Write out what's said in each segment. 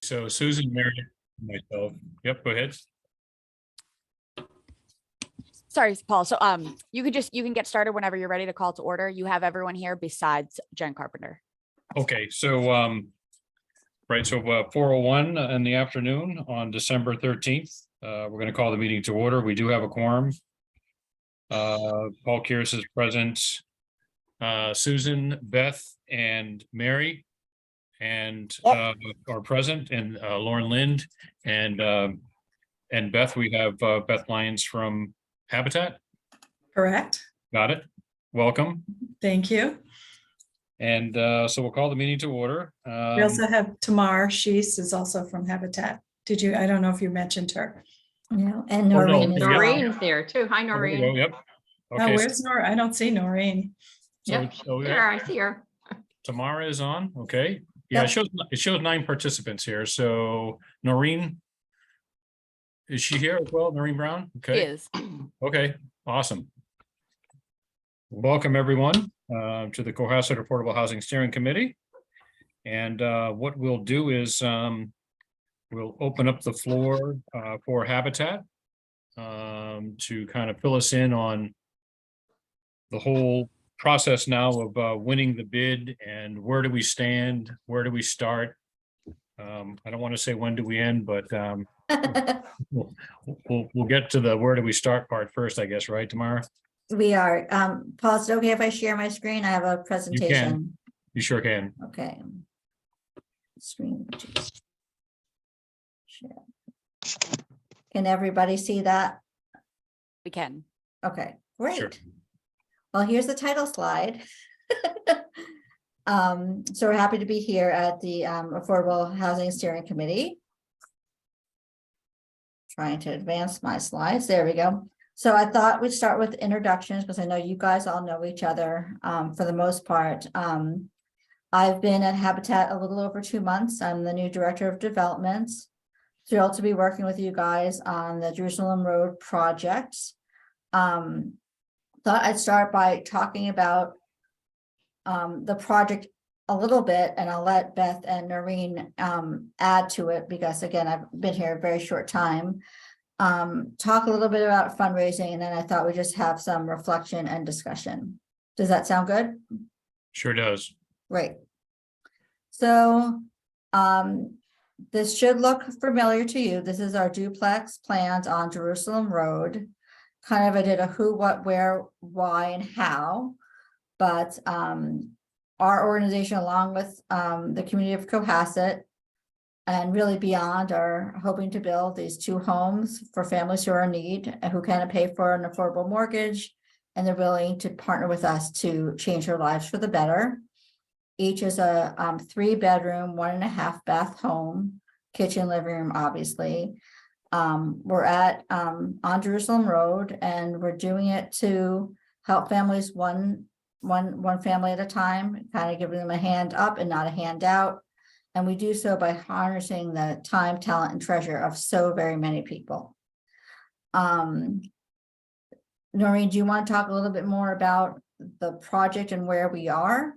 So Susan, Mary, myself. Yep, go ahead. Sorry, Paul. So you can get started whenever you're ready to call to order. You have everyone here besides Jen Carpenter. Okay, so right, so 4:01 in the afternoon on December 13th. We're going to call the meeting to order. We do have a quorum. Paul Kearis is present. Susan, Beth, and Mary and are present, and Lauren Lind and Beth. We have Beth Lyons from Habitat. Correct. Got it. Welcome. Thank you. And so we'll call the meeting to order. We also have Tamar Shees is also from Habitat. Did you? I don't know if you mentioned her. No, and Oh, no, Noreen as yeah. well. Noreen's there too. Hi, there we go, Noreen. Yep. Oh, Okay, where's Nora? I don't see Noreen. so There, I see her. Tamara is on. Okay. Yeah, Yep. it shows 9 participants here. So Noreen, is she here as well? Noreen Brown? She Okay. is. Okay, awesome. Welcome, everyone, to the Cohasset Affordable Housing Steering Committee. And what we'll do is we'll open up the floor for Habitat to kind of fill us in on the whole process now of winning the bid and where do we stand, where do we start. I don't want to say when do we end, but we'll get to the where do we start part first, I guess, right, Tamara? We are, Paul, is it okay if I share my screen? I have a presentation. You sure can. Okay. Screen. Share. Can everybody see that? We can. Okay, Sure. great. Well, here's the title slide. So we're happy to be here at the Affordable Housing Steering Committee. Trying to advance my slides. There we go. So I thought we'd start with introductions because I know you guys all know each other for the most part. I've been at Habitat a little over 2 months. I'm the new director of development. Thrilled to be working with you guys on the Jerusalem Road project. Thought I'd start by talking about the project a little bit, and I'll let Beth and Noreen add to it because again, I've been here a very short time. Talk a little bit about fundraising, and then I thought we'd just have some reflection and discussion. Does that sound good? Sure does. Great. So this should look familiar to you. This is our duplex plans on Jerusalem Road. Kind of I did a who, what, where, why, and how. But our organization, along with the community of Cohasset and really beyond, are hoping to build these 2 homes for families who are in need and who can't pay for an affordable mortgage, and they're willing to partner with us to change their lives for the better. Each is a 3-bedroom, 1.5 bath home, kitchen, living room, obviously. We're at on Jerusalem Road, and we're doing it to help families one family at a time, kind of giving them a hand up and not a handout. And we do so by harnessing the time, talent, and treasure of so very many people. Noreen, do you want to talk a little bit more about the project and where we are?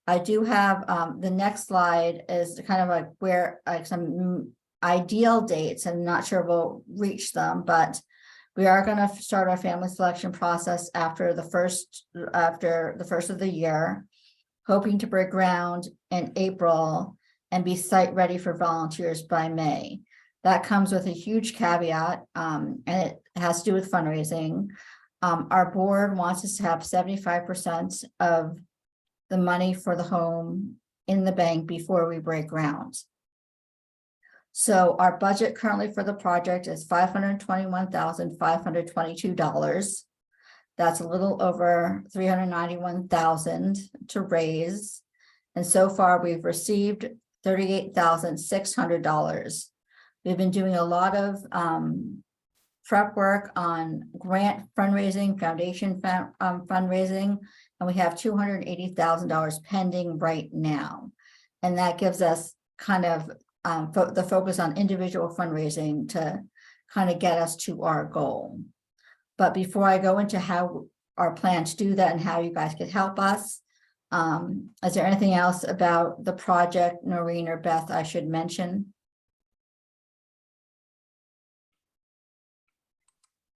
I do have the next slide is kind of like where some ideal dates. I'm not sure we'll reach them, but we are going to start our family selection process after the first of the year, hoping to break ground in April and be site ready for volunteers by May. That comes with a huge caveat, and it has to do with fundraising. Our board wants us to have 75% of the money for the home in the bank before we break ground. So our budget currently for the project is $521,522. That's a little over $391,000 to raise. And so far we've received $38,600. We've been doing a lot of prep work on grant fundraising, foundation fundraising, and we have $280,000 pending right now. And that gives us kind of the focus on individual fundraising to kind of get us to our goal. But before I go into how our plan to do that and how you guys could help us, is there anything else about the project, Noreen or Beth, I should mention?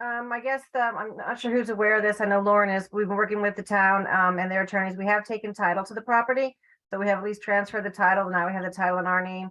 I guess I'm not sure who's aware of this. I know Lauren is. We've been working with the town and their attorneys. We have taken title to the property. So we have at least transferred the title. Now we have the title in our name.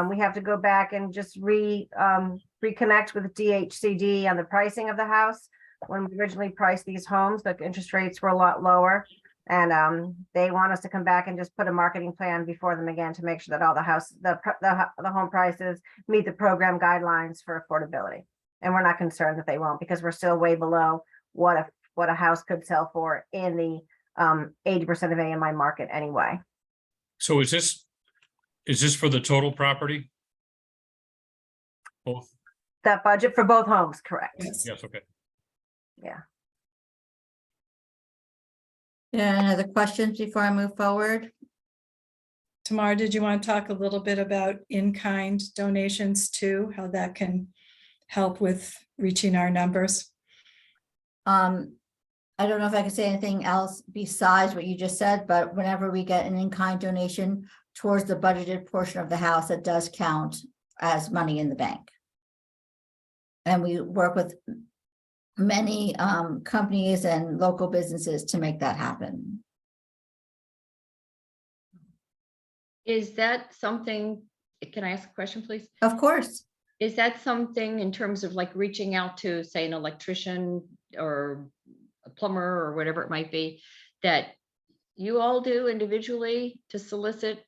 We have to go back and just reconnect with DHCD on the pricing of the house. When we originally priced these homes, the interest rates were a lot lower. And they want us to come back and just put a marketing plan before them again to make sure that all the home prices meet the program guidelines for affordability. And we're not concerned that they won't, because we're still way below what a house could sell for in the 80% of AMI market anyway. So is this for the total property? Both? That budget for both homes, correct? Yes. Yes, okay. Yeah. Yeah, any other questions before I move forward? Tamara, did you want to talk a little bit about in-kind donations too, how that can help with reaching our numbers? I don't know if I can say anything else besides what you just said, but whenever we get an in-kind donation towards the budgeted portion of the house, it does count as money in the bank. And we work with many companies and local businesses to make that happen. Is that something, can I ask a question, please? Of course. Is that something in terms of like reaching out to, say, an electrician or a plumber or whatever it might be, that you all do individually to solicit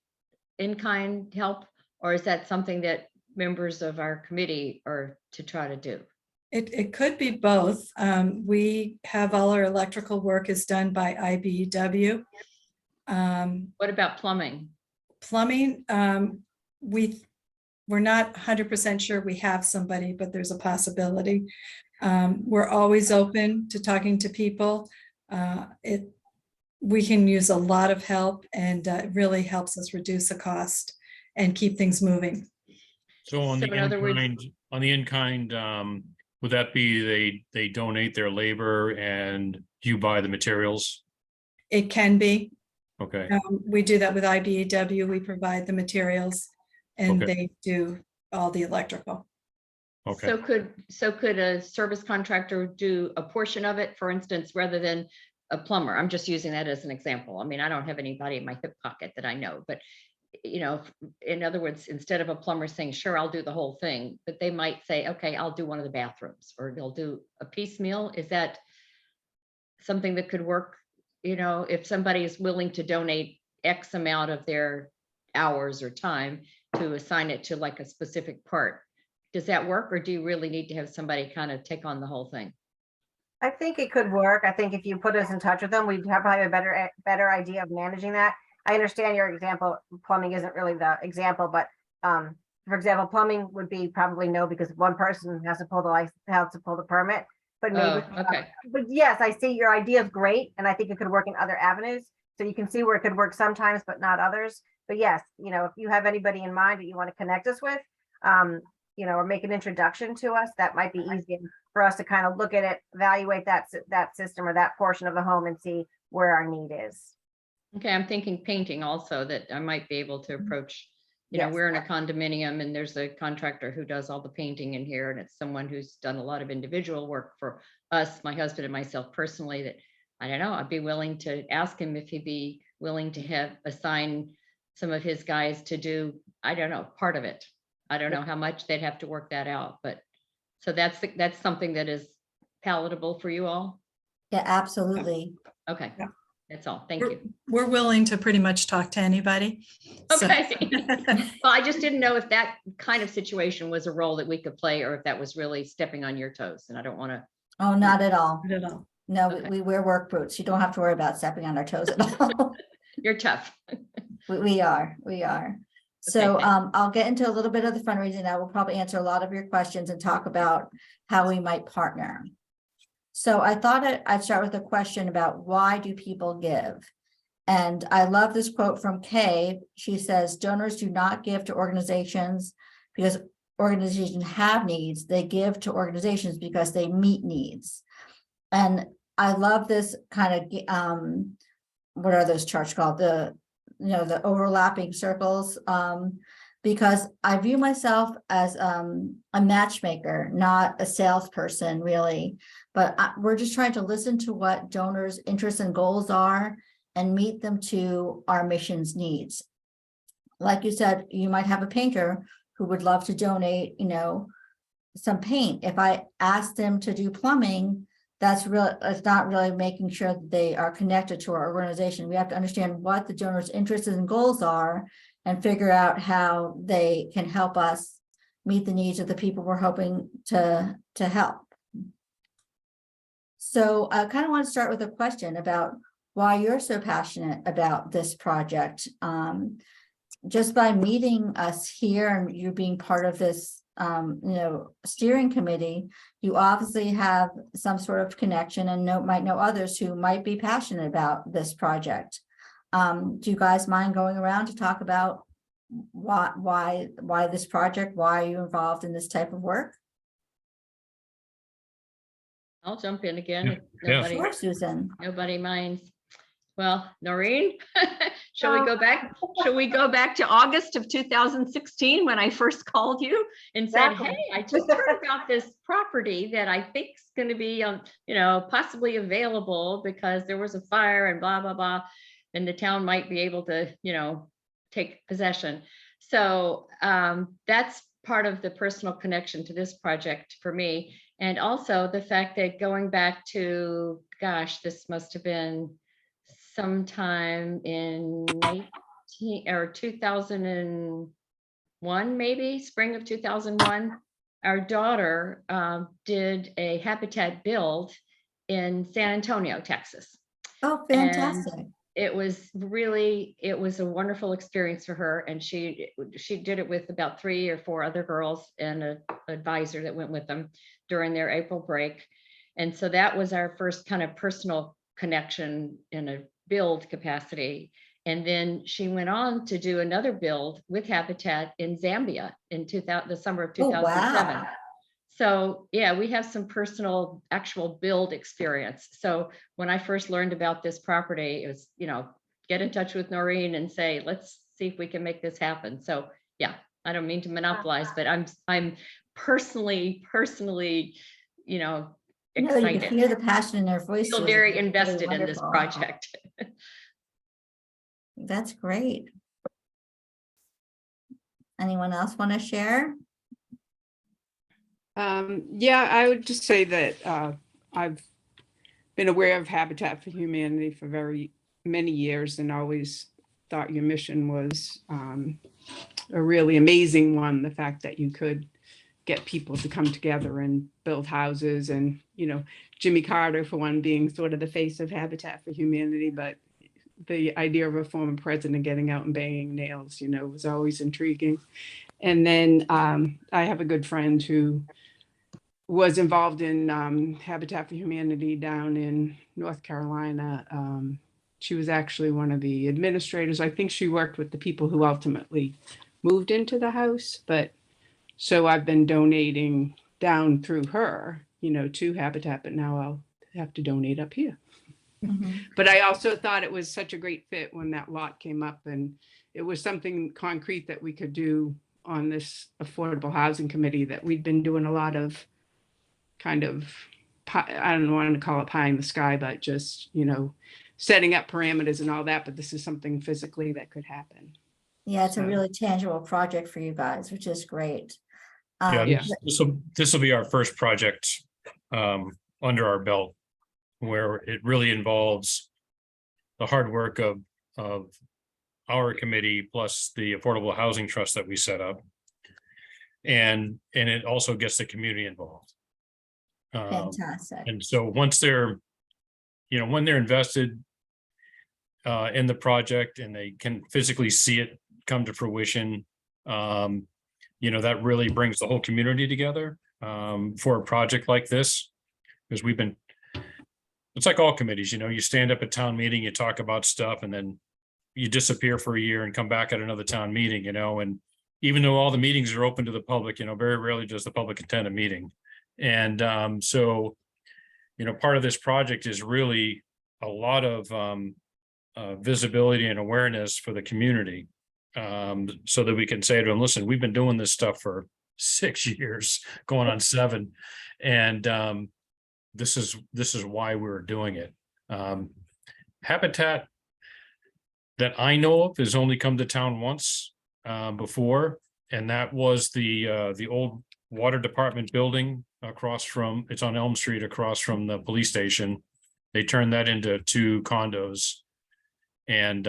in-kind help? Or is that something that members of our committee are to try to do? It could be both. We have all our electrical work is done by IBEW. What about plumbing? Plumbing, we're not 100% sure we have somebody, but there's a possibility. We're always open to talking to people. We can use a lot of help, and it really helps us reduce the cost and keep things moving. So on So the in other words- in-kind, would that be they donate their labor and you buy the materials? It can be. Okay, We do that with IBEW. We provide the materials and Okay. they do all the electrical. okay. So could a service contractor do a portion of it, for instance, rather than a plumber? I'm just using that as an example. I mean, I don't have anybody in my hip pocket that I know, but you know, in other words, instead of a plumber saying, sure, I'll do the whole thing, but they might say, okay, I'll do one of the bathrooms, or they'll do a piecemeal. Is that something that could work? You know, if somebody is willing to donate X amount of their hours or time to assign it to like a specific part, does that work? Or do you really need to have somebody kind of take on the whole thing? I think it could work. I think if you put us in touch with them, we'd have probably a better idea of managing that. I understand your example. Plumbing isn't really the example, but for example, plumbing would be probably no, because one person has to pull the permit. But maybe, Oh, okay. but yes, I see your idea is great, and I think it could work in other avenues. So you can see where it could work sometimes, but not others. But yes, you know, if you have anybody in mind that you want to connect us with, you know, or make an introduction to us, that might be easy for us to kind of look at it, evaluate that system or that portion of the home and see where our need is. Okay, I'm thinking painting also, that I might be able to approach. You know, Yes. we're in a condominium and there's a contractor who does all the painting in here, and it's someone who's done a lot of individual work for us, my husband and myself personally, that I don't know, I'd be willing to ask him if he'd be willing to assign some of his guys to do, I don't know, part of it. I don't know how much they'd have to work that out, but so that's something that is palatable for you all. Yeah, absolutely. Okay, Yeah. that's all. Thank you. We're willing to pretty much talk to anybody. So- Okay. Well, I just didn't know if that kind of situation was a role that we could play, or if that was really stepping on your toes, and I don't want to. Oh, not at all. Not at all. No, Okay. we wear work boots. You don't have to worry about stepping on our toes at all. You're tough. We are. So Okay. I'll get into a little bit of the fundraising. I will probably answer a lot of your questions and talk about how we might partner. So I thought I'd start with a question about why do people give? And I love this quote from Kay. She says, donors do not give to organizations because organizations have needs. They give to organizations because they meet needs. And I love this kind of, what are those charts called? The overlapping circles. because I view myself as a matchmaker, not a salesperson really. But we're just trying to listen to what donors' interests and goals are and meet them to our mission's needs. Like you said, you might have a painter who would love to donate, some paint. If I ask them to do plumbing, it's not really making sure that they are connected to our organization. We have to understand what the donor's interests and goals are and figure out how they can help us meet the needs of the people we're hoping to help. So I kind of want to start with a question about why you're so passionate about this project. Just by meeting us here and you being part of this steering committee, you obviously have some sort of connection and might know others who might be passionate about this project. Do you guys mind going around to talk about why this project? Why are you involved in this type of work? I'll jump in again. if Yeah. nobody- Sure, Susan. Nobody minds. Well, Noreen, shall we Oh. go back? Shall we go back to August of 2016 when I first called you and said, Exactly. hey, I just heard about this property that I think is going to be, possibly available because there was a fire and blah, blah, blah. And the town might be able to, take possession. So that's part of the personal connection to this project for me. And also the fact that going back to, gosh, this must have been sometime in 2001, maybe spring of 2001, our daughter did a habitat build in San Antonio, Texas. Oh, And fantastic. it was a wonderful experience for her. And she did it with about 3 or 4 other girls and an advisor that went with them during their April break. And so that was our first kind of personal connection in a build capacity. And then she went on to do another build with Habitat in Zambia in the summer of 2007. wow. So yeah, we have some personal actual build experience. So when I first learned about this property, it was, get in touch with Noreen and say, let's see if we can make this happen. So yeah, I don't mean to monopolize, but I'm personally, No, you excited. can hear the passion in their voice. Feel Susan. very It's really invested in this wonderful. project. That's great. Anyone else want to share? Yeah, I would just say that I've been aware of Habitat for Humanity for very many years and always thought your mission was a really amazing one. The fact that you could get people to come together and build houses and, Jimmy Carter, for one, being sort of the face of Habitat for Humanity, but the idea of a former president getting out and banging nails, was always intriguing. And then I have a good friend who was involved in Habitat for Humanity down in North Carolina. She was actually one of the administrators. I think she worked with the people who ultimately moved into the house. But so I've been donating down through her, to Habitat, but now I'll have to donate up here. Mhm. But I also thought it was such a great fit when that lot came up, and it was something concrete that we could do on this affordable housing committee that we'd been doing a lot of kind of, I don't want to call it pie in the sky, but just, setting up parameters and all that. But this is something physically that could happen. Yeah, it's a So- really tangible project for you guys, which is great. Yeah, Yeah. this will be our first project under our belt, where it really involves the hard work of our committee plus the Affordable Housing Trust that we set up. And it also gets the community involved. Fantastic. And so once they're, when they're invested in the project and they can physically see it come to fruition, that really brings the whole community together for a project like this. Because it's like all committees, you stand up at town meeting, you talk about stuff, and then you disappear for a year and come back at another town meeting, and even though all the meetings are open to the public, very rarely does the public attend a meeting. And so, part of this project is really a lot of visibility and awareness for the community so that we can say to them, listen, we've been doing this stuff for 6 years, going on 7. And this is why we're doing it. Habitat that I know of has only come to town once before, and that was the old water department building across from, it's on Elm Street across from the police station. They turned that into 2 condos. And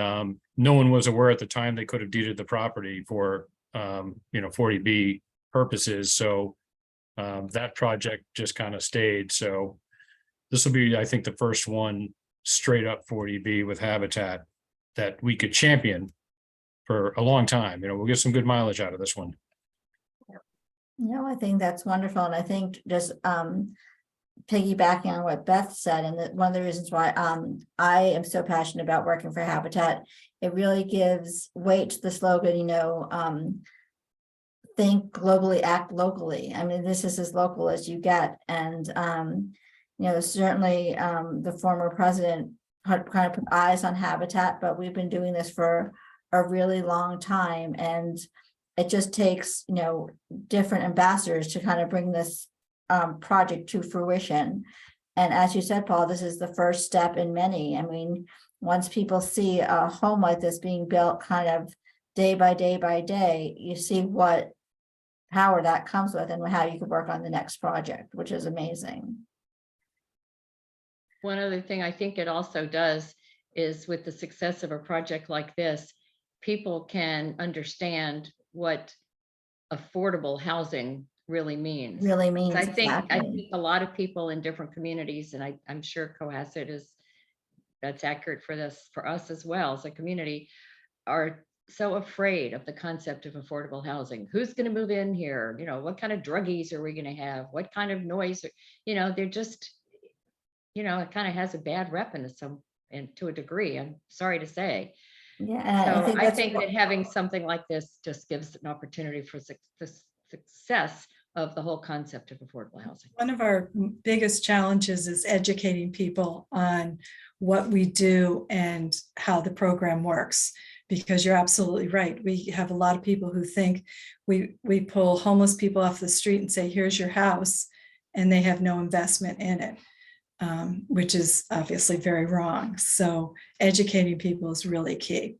no one was aware at the time they could have deeded the property for 40B purposes. So that project just kind of stayed. So this will be, I think, the first one straight up 40B with Habitat that we could champion for a long time. We'll get some good mileage out of this one. No, I think that's wonderful. And I think just piggybacking on what Beth said, and that one of the reasons why I am so passionate about working for Habitat, it really gives weight to the slogan, think globally, act locally. I mean, this is as local as you get. And, certainly the former president had kind of put eyes on Habitat, but we've been doing this for a really long time. And it just takes, different ambassadors to kind of bring this project to fruition. And as you said, Paul, this is the first step in many. I mean, once people see a home like this being built kind of day by day by day, you see what power that comes with and how you could work on the next project, which is amazing. One other thing I think it also does is with the success of a project like this, people can understand what affordable housing really means. Really means I think exactly. a lot of people in different communities, and I'm sure Cohasset that's accurate for us as well as a community, are so afraid of the concept of affordable housing. Who's going to move in here? What kind of druggies are we going to have? What kind of noise? They're just, it kind of has a bad rep and to a degree, I'm sorry to say. Yeah, So I that's think that having something like this just gives an opportunity for the success of the whole concept of affordable housing. One of our biggest challenges is educating people on what we do and how the program works, because you're absolutely right. We have a lot of people who think we pull homeless people off the street and say, here's your house, and they have no investment in it, which is obviously very wrong. So educating people is really key.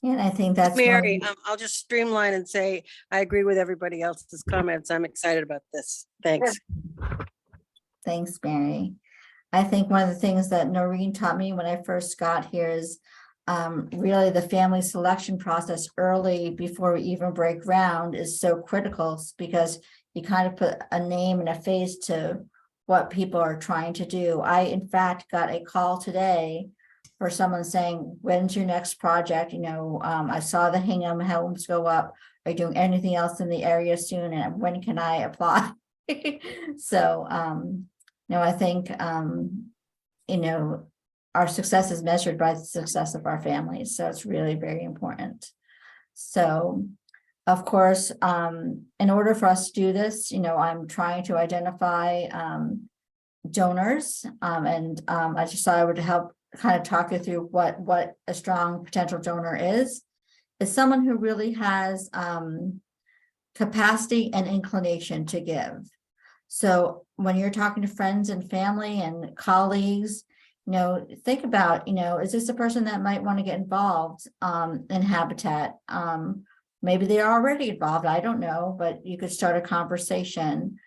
And I think that's Mary, I'll just streamline and say, I agree with everybody else's comments. I'm excited about this. Thanks. Thanks, Mary. I think one of the things that Noreen taught me when I first got here is really the family selection process early before we even break ground is so critical, because you kind of put a name and a face to what people are trying to do. I, in fact, got a call today for someone saying, when's your next project? I saw the Hingham homes go up. Are you doing anything else in the area soon? And when can I apply? So, I think, our success is measured by the success of our families. So it's really very important. So, of course, in order for us to do this, I'm trying to identify donors, and I just thought I would help kind of talk you through what a strong potential donor is. It's someone who really has capacity and inclination to give. So when you're talking to friends and family and colleagues, think about, is this a person that might want to get involved in Habitat? Maybe they're already involved, I don't know, but you could start a conversation.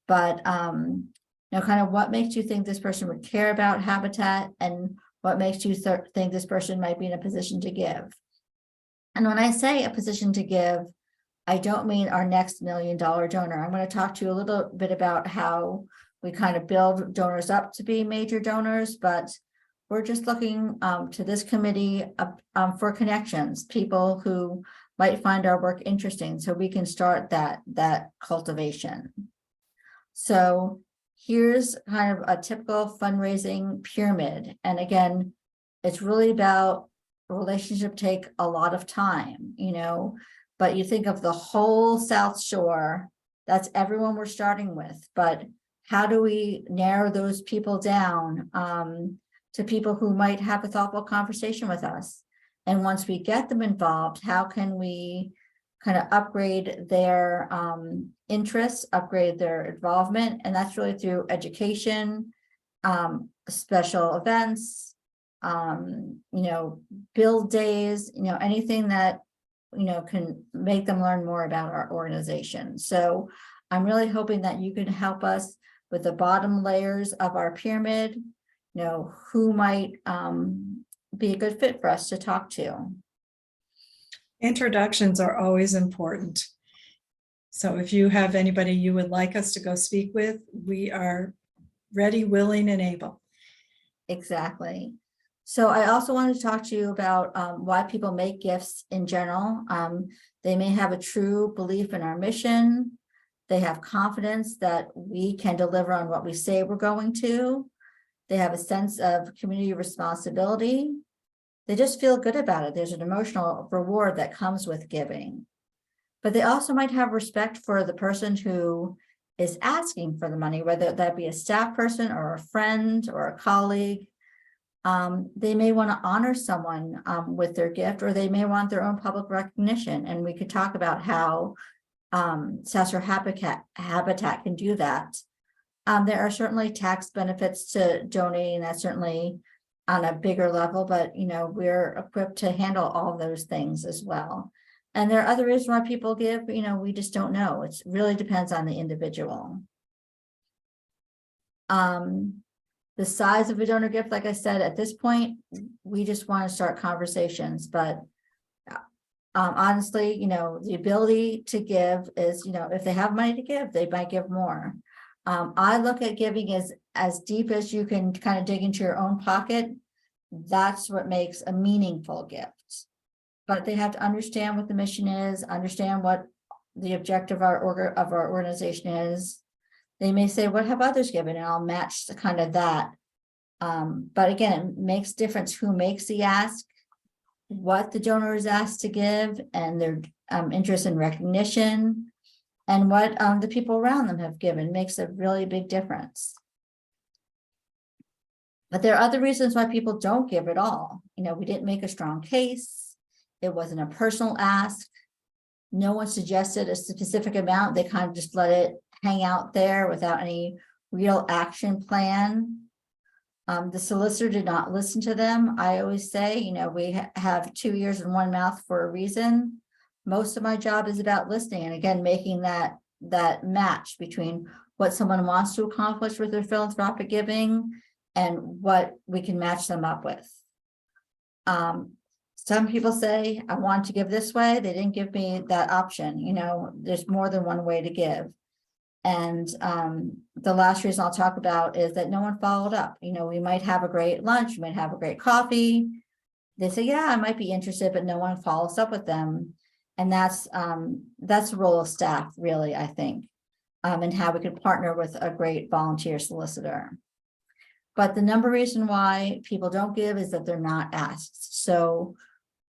But kind of what makes you think this person would care about Habitat, and what makes you think this person might be in a position to give? And when I say a position to give, I don't mean our next $1 million donor. I'm going to talk to you a little bit about how we kind of build donors up to be major donors, but we're just looking to this committee for connections, people who might find our work interesting, so we can start that cultivation. So here's kind of a typical fundraising pyramid. And again, it's really about relationship take a lot of time, but you think of the whole South Shore, that's everyone we're starting with. But how do we narrow those people down to people who might have a thoughtful conversation with us? And once we get them involved, how can we kind of upgrade their interests, upgrade their involvement? And that's really through education, special events, build days, anything that, can make them learn more about our organization. So I'm really hoping that you can help us with the bottom layers of our pyramid, who might be a good fit for us to talk to. Introductions are always important. So if you have anybody you would like us to go speak with, we are ready, willing, and able. Exactly. So I also wanted to talk to you about why people make gifts in general. They may have a true belief in our mission. They have confidence that we can deliver on what we say we're going to. They have a sense of community responsibility. They just feel good about it. There's an emotional reward that comes with giving. But they also might have respect for the person who is asking for the money, whether that be a staff person or a friend or a colleague. They may want to honor someone with their gift, or they may want their own public recognition. And we could talk about how Sasser Habitat can do that. There are certainly tax benefits to donating. That's certainly on a bigger level, but we're equipped to handle all those things as well. And there are other reasons why people give, we just don't know. It really depends on the individual. The size of a donor gift, like I said, at this point, we just want to start conversations, but honestly, the ability to give is, if they have money to give, they might give more. I look at giving as deep as you can kind of dig into your own pocket. That's what makes a meaningful gift. But they have to understand what the mission is, understand what the objective of our organization is. They may say, what have others given? And I'll match the kind of that. But again, it makes difference who makes the ask, what the donor is asked to give, and their interest in recognition, and what the people around them have given makes a really big difference. But there are other reasons why people don't give at all. We didn't make a strong case. It wasn't a personal ask. No one suggested a specific amount. They kind of just let it hang out there without any real action plan. The solicitor did not listen to them. I always say, we have 2 ears and 1 mouth for a reason. Most of my job is about listening, and again, making that match between what someone wants to accomplish with their philanthropic giving and what we can match them up with. Some people say, I want to give this way. They didn't give me that option. There's more than one way to give. And the last reason I'll talk about is that no one followed up. We might have a great lunch, we might have a great coffee. They say, yeah, I might be interested, but no one follows up with them. And that's the role of staff, really, I think, and how we could partner with a great volunteer solicitor. But the number reason why people don't give is that they're not asked. So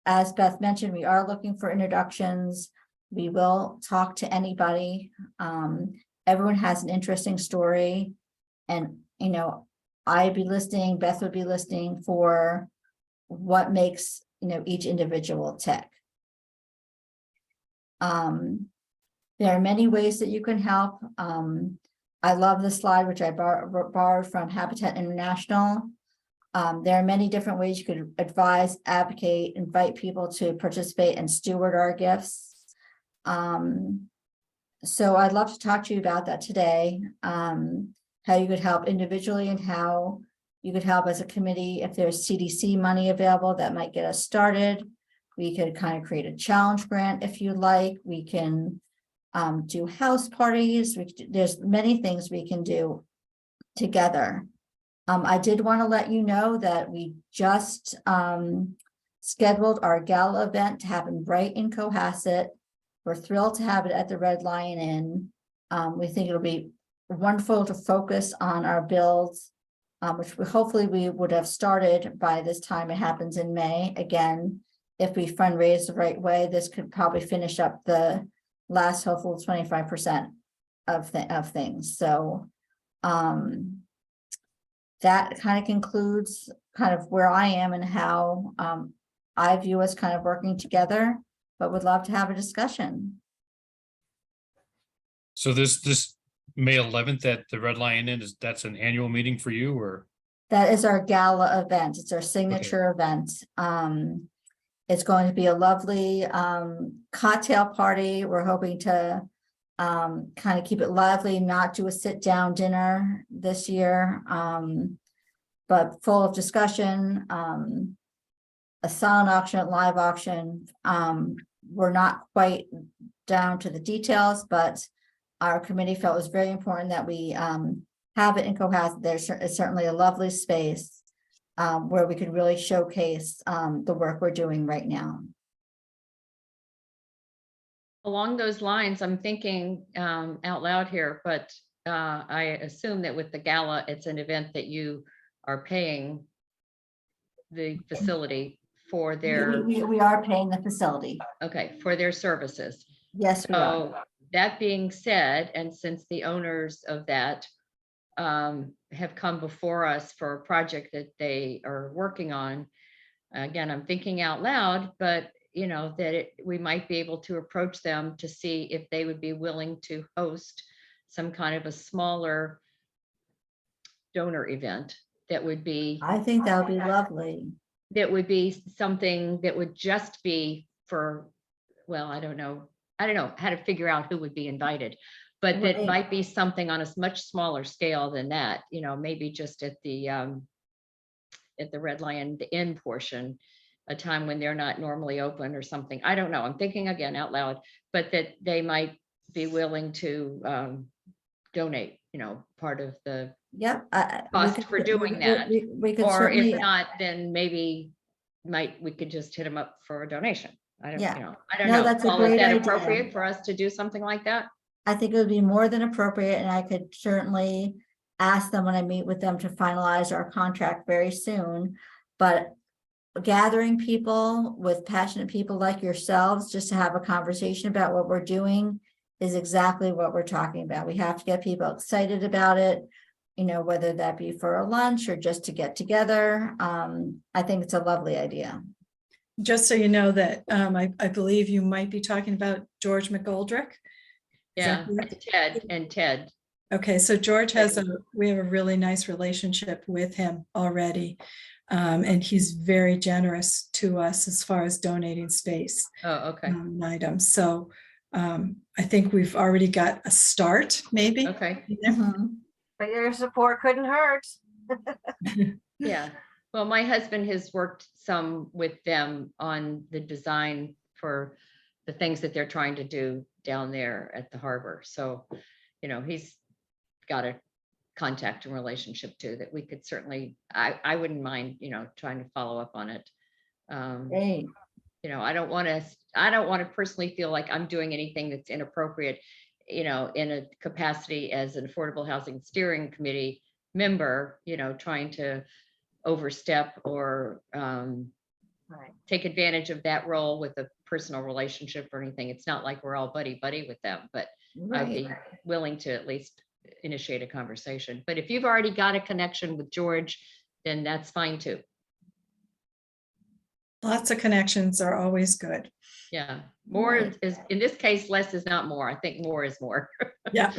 as Beth mentioned, we are looking for introductions. We will talk to anybody. Everyone has an interesting story. And, I'd be listening, Beth would be listening for what makes, each individual tick. There are many ways that you can help. I love the slide, which I borrowed from Habitat International. There are many different ways you could advise, advocate, invite people to participate and steward our gifts. So I'd love to talk to you about that today, how you could help individually and how you could help as a committee. If there's CDC money available, that might get us started. We could kind of create a challenge grant if you like. We can do house parties. There's many things we can do together. I did want to let you know that we just scheduled our gala event to happen right in Cohasset. We're thrilled to have it at the Red Lion Inn. We think it'll be wonderful to focus on our builds, which hopefully we would have started by this time. It happens in May. Again, if we fundraise the right way, this could probably finish up the last hopeful 25% of things. So that kind of concludes kind of where I am and how I view as kind of working together, but would love to have a discussion. So this May 11th at the Red Lion Inn, that's an annual meeting for you, or? That is our gala event. It's our signature event. It's going to be a lovely cocktail party. We're hoping to kind of keep it lively, not do a sit-down dinner this year, but full of discussion, a silent auction, live auction. We're not quite down to the details, but our committee felt it was very important that we have it in Cohasset. There's certainly a lovely space where we could really showcase the work we're doing right now. Along those lines, I'm thinking out loud here, but I assume that with the gala, it's an event that you are paying the facility for their, We are paying the facility. okay, for their services. Yes, we are. So that being said, and since the owners of that have come before us for a project that they are working on, again, I'm thinking out loud, but you know, that we might be able to approach them to see if they would be willing to host some kind of a smaller donor event that would be, I think that would be lovely. that would be something that would just be for, well, I don't know how to figure out who would be invited, but that Right. might be something on a much smaller scale than that, you know, maybe just at the Red Lion, the Inn portion, a time when they're not normally open or something. I don't know. I'm thinking again out loud, but that they might be willing to donate, you know, part of the, Yep. Cost for doing that. We could or certainly, if not, then maybe we could just hit them up for a donation. I don't, Yeah. you know, I don't No, know. that's a Paul, is great that idea. appropriate for us to do something like that? I think it would be more than appropriate, and I could certainly ask them when I meet with them to finalize our contract very soon. But gathering people with passionate people like yourselves, just to have a conversation about what we're doing is exactly what we're talking about. We have to get people excited about it, you know, whether that be for a lunch or just to get together. I think it's a lovely idea. Just so you know that I believe you might be talking about George McGoldrick. Is Yeah, that correct? Ted. Okay, so George we have a really nice relationship with him already. And he's very generous to us as far as donating space Oh, okay, items. So I think we've already got a start, maybe. okay, Yeah. Mhm. But your support couldn't hurt. yeah. Well, my husband has worked some with them on the design for the things that they're trying to do down there at the harbor. So, you know, he's got a contact and relationship too that we could certainly, I wouldn't mind, you know, trying to follow up on it. Great. You know, I don't want to personally feel like I'm doing anything that's inappropriate, you know, in a capacity as an Affordable Housing Steering Committee member, you know, trying to overstep or Right. take advantage of that role with a personal relationship or anything. It's not like we're all buddy with them, but I'd Right. be willing to at least initiate a conversation. But if you've already got a connection with George, then that's fine too. Lots of connections are always good. Yeah, more is, in this case, less is not more. I think more is more. Yeah.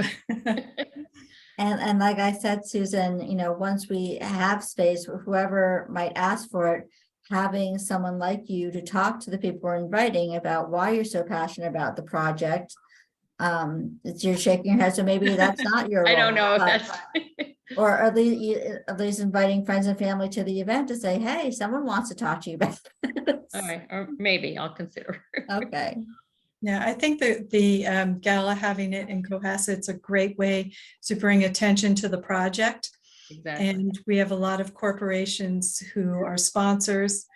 And like I said, Susan, you know, once we have space, whoever might ask for it, having someone like you to talk to the people we're inviting about why you're so passionate about the project. You're shaking your head, so maybe that's not your I don't role, know if but- that's. Or at least inviting friends and family to the event to say, hey, someone wants to talk to you about this. All right, or maybe I'll consider. Okay, Yeah, I think that the gala having it in Cohasset's a great way to bring attention to the project. Exactly. And we have a lot of corporations who are sponsors,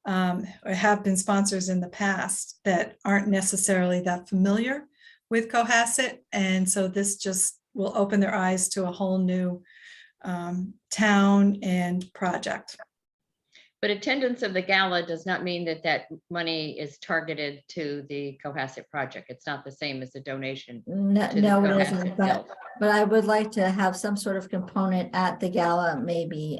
or have been sponsors in the past that aren't necessarily that familiar with Cohasset. And so this just will open their eyes to a whole new town and project. But attendance of the gala does not mean that that money is targeted to the Cohasset project. It's not the same as a donation no, to the no, it Cohasset isn't, Guild. but I would like to have some sort of component at the gala, maybe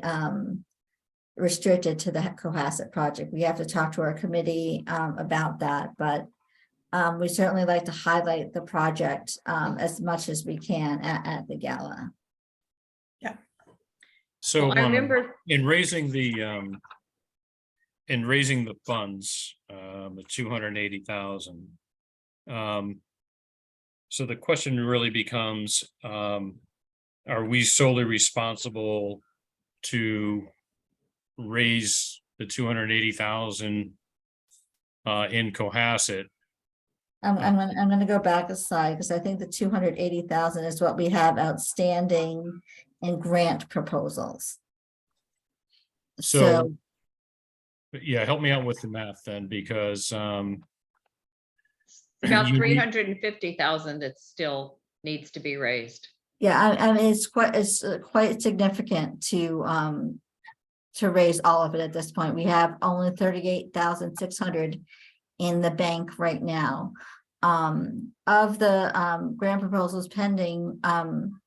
restricted to the Cohasset project. We have to talk to our committee about that, but we certainly like to highlight the project as much as we can at the gala. So Well, I remember, in raising the funds, the 280,000. So the question really becomes, are we solely responsible to raise the 280,000 in Cohasset? I'm gonna go back a slide because I think the 280,000 is what we have outstanding in grant proposals. So, yeah, help me out with the math then, because about you need- 350,000 that still needs to be raised. Yeah, I mean, it's quite significant to raise all of it at this point. We have only 38,600 in the bank right now. Of the grant proposals pending, some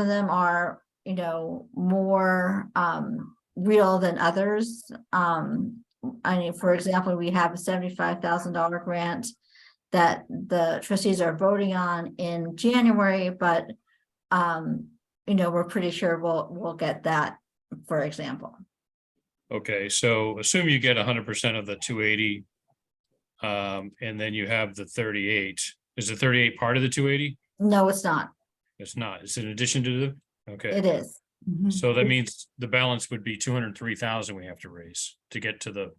of them are, you know, more real than others. I mean, for example, we have a $75,000 grant that the trustees are voting on in January, but you know, we're pretty sure we'll get that, for example. Okay, so assume you get 100% of the 280. And then you have the 38. Is the 38 part of the 280? No, it's not. It's not. It's in addition to the, okay. It is. So that means the balance would be 203,000 we have to raise to get to the,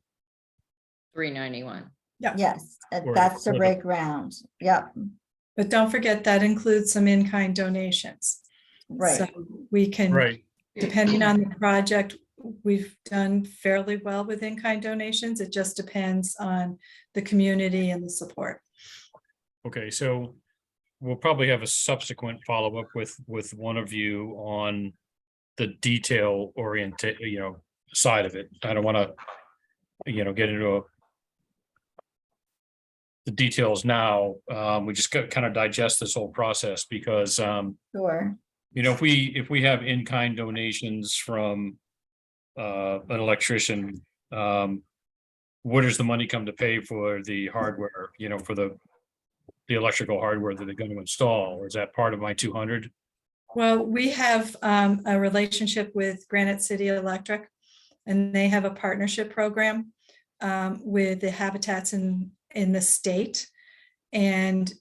391. Yes, Or- that's the or the- break ground. Yep, But don't forget that includes some in-kind donations. right. So we can, right, depending on the project, we've done fairly well with in-kind donations. It just depends on the community and the support. okay, so we'll probably have a subsequent follow-up with one of you on the detail oriented, side of it. I don't want to, get into the details now. We just got kind of digest this whole process because, Sure. if we have in-kind donations from an electrician, where does the money come to pay for the hardware, for the electrical hardware that they're going to install? Or is that part of my 200? Well, we have a relationship with Granite City Electric, and they have a partnership program with the habitats in the state. And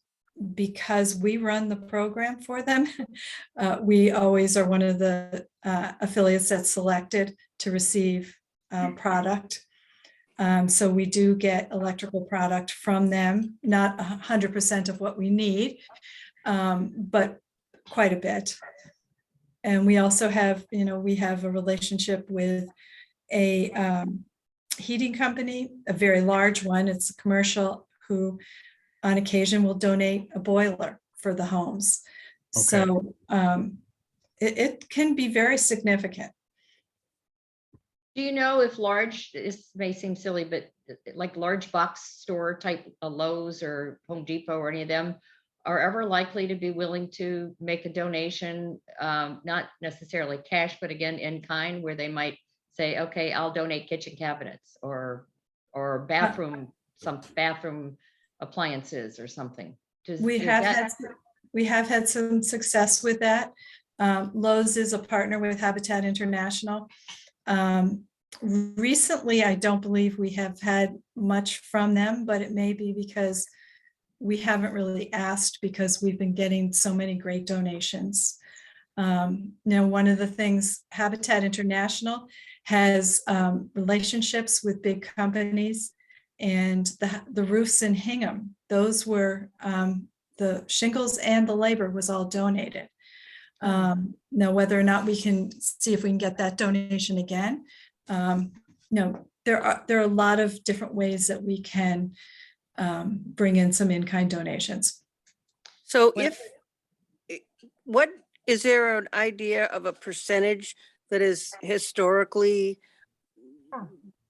because we run the program for them, we always are one of the affiliates that's selected to receive product. So we do get electrical product from them, not 100% of what we need, but quite a bit. And we also have, we have a relationship with a heating company, a very large one. It's a commercial, who on occasion will donate a boiler for the homes. Okay. So it can be very significant. Do you know if this may seem silly, but like large box store type Lowe's or Home Depot or any of them are ever likely to be willing to make a donation, not necessarily cash, but again, in kind, where they might say, okay, I'll donate kitchen cabinets or bathroom, some bathroom appliances or something? We have had some success with that. Lowe's is a partner with Habitat International. Recently, I don't believe we have had much from them, but it may be because we haven't really asked, because we've been getting so many great donations. Now, one of the things, Habitat International has relationships with big companies, and the roofs in Hingham, those were the shingles and the labor was all donated. Now, whether or not we can see if we can get that donation again, there are a lot of different ways that we can bring in some in-kind donations. So is there an idea of a percentage that is historically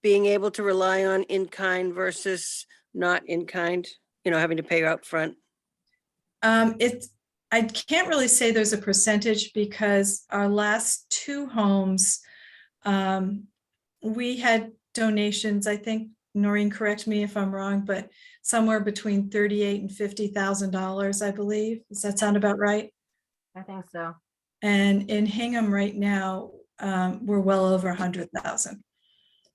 being able to rely on in-kind versus not in-kind, having to pay up front? I can't really say there's a percentage, because our last two homes, We had donations, I think, Noreen, correct me if I'm wrong, but somewhere between $38,000 and $50,000, I believe. Does that sound about right? I think so. And in Hingham right now, we're well over 100,000.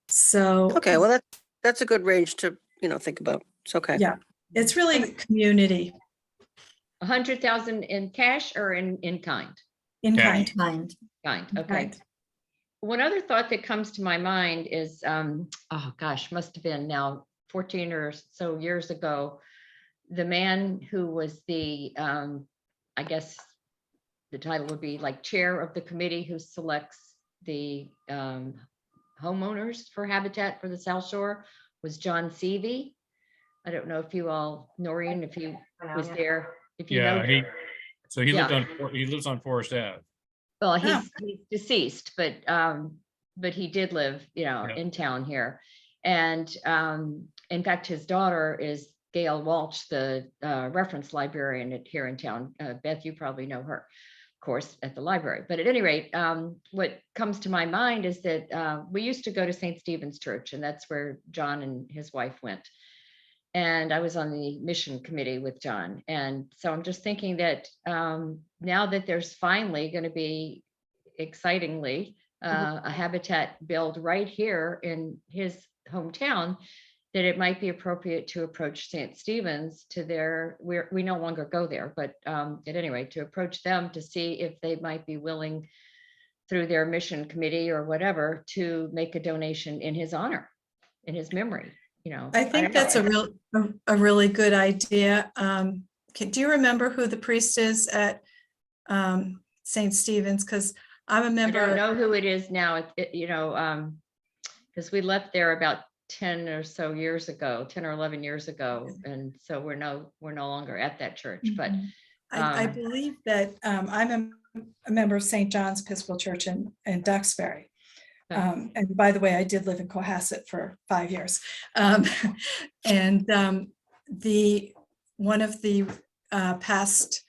So. Okay, well, that's a good range to, think about. It's okay. Yeah, it's really the community 100,000 in cash or in kind? in Cash. kind. Kind, okay. Kind. One other thought that comes to my mind is, oh gosh, must have been now 14 or so years ago. The man who was the, I guess the title would be like chair of the committee who selects the homeowners for Habitat for the South Shore was John Seavey. I don't know if you all, Noreen, if you I know, was yeah. there, if you know. Yeah, he Yeah. lived he lives on Forest Ave. Well, Yeah. he's deceased, but he did live, Yeah. in town here. And in fact, his daughter is Gail Walsh, the reference librarian here in town. Beth, you probably know her, of course, at the library. But at any rate, what comes to my mind is that we used to go to St. Stephen's Church, and that's where John and his wife went. And I was on the mission committee with John. And so I'm just thinking that now that there's finally going to be, excitingly, a habitat build right here in his hometown, that it might be appropriate to approach St. Stephen's to we no longer go there, but at any rate, to approach them to see if they might be willing through their mission committee or whatever to make a donation in his honor, in his memory. I think that's a really good idea. Do you remember who the priest is at St. Stephen's? Because I'm a I member. don't know who it is now, because we left there about 10 or so years ago, 10 or 11 years ago. And so we're no longer at that church, but I believe that I'm a member of St. John's Episcopal Church in Duxbury. And by the way, I did live in Cohasset for 5 years. And one of the past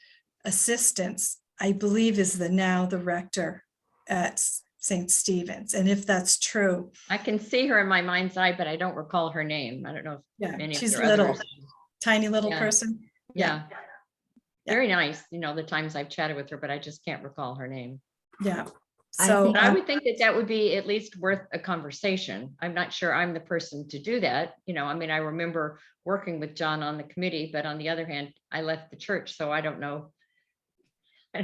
assistants, I believe, is now the rector at St. Stephen's. And if that's true, I can see her in my mind's eye, but I don't recall her name. I don't know if yeah, any of she's your little, others. tiny little Yeah. person. Yeah. Yeah. Very nice, the times I've chatted with her, but I just can't recall her name. Yeah. I So think But I would think that would be at least worth a conversation. I'm not sure I'm the person to do that. I remember working with John on the committee, but on the other hand, I left the church, so I don't know. I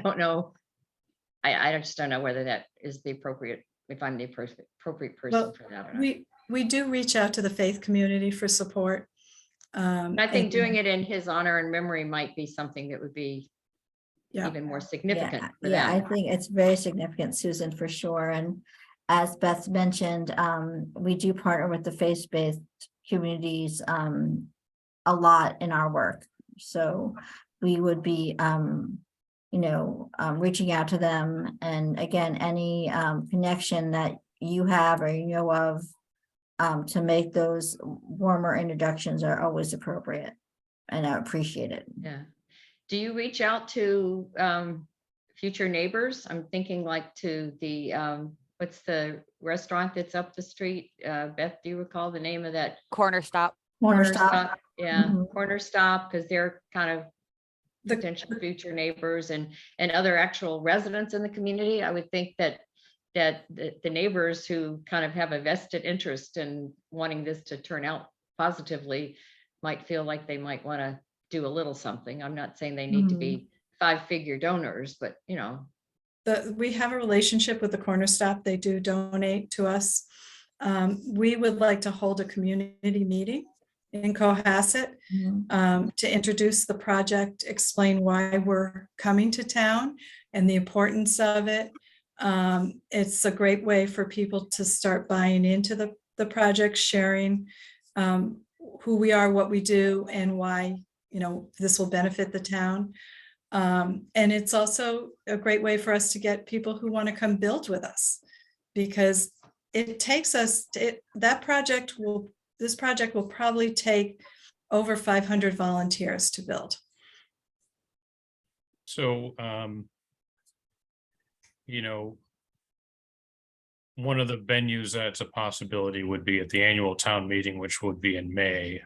just don't know whether that is the appropriate, if I'm the appropriate person Well, for that or not. we do reach out to the faith community for support. I think doing it in his honor and memory might be something that would be Yeah. even more significant for Yeah, I them. think it's very significant, Susan, for sure. And as Beth mentioned, we do partner with the faith-based communities a lot in our work. So we would be, reaching out to them. And again, any connection that you have or you know of to make those warmer introductions are always appropriate. And I appreciate it. Yeah. Do you reach out to future neighbors? I'm thinking like to the, what's the restaurant that's up the street? Beth, do you recall the name of that? Corner stop. Corner stop. Yeah, Mhm. Corner Stop, because they're kind of The- potential future neighbors and other actual residents in the community. I would think that the neighbors who kind of have a vested interest in wanting this to turn out positively might feel like they might want to do a little something. I'm not saying they need to be 5-figure donors, but We have a relationship with the Corner Stop. They do donate to us. We would like to hold a community meeting in Cohasset to introduce the project, explain why we're coming to town and the importance of it. It's a great way for people to start buying into the project, sharing who we are, what we do, and why this will benefit the town. And it's also a great way for us to get people who want to come build with us, because it takes us, this project will probably take over 500 volunteers to build. So, one of the venues that's a possibility would be at the annual town meeting, which would be in May.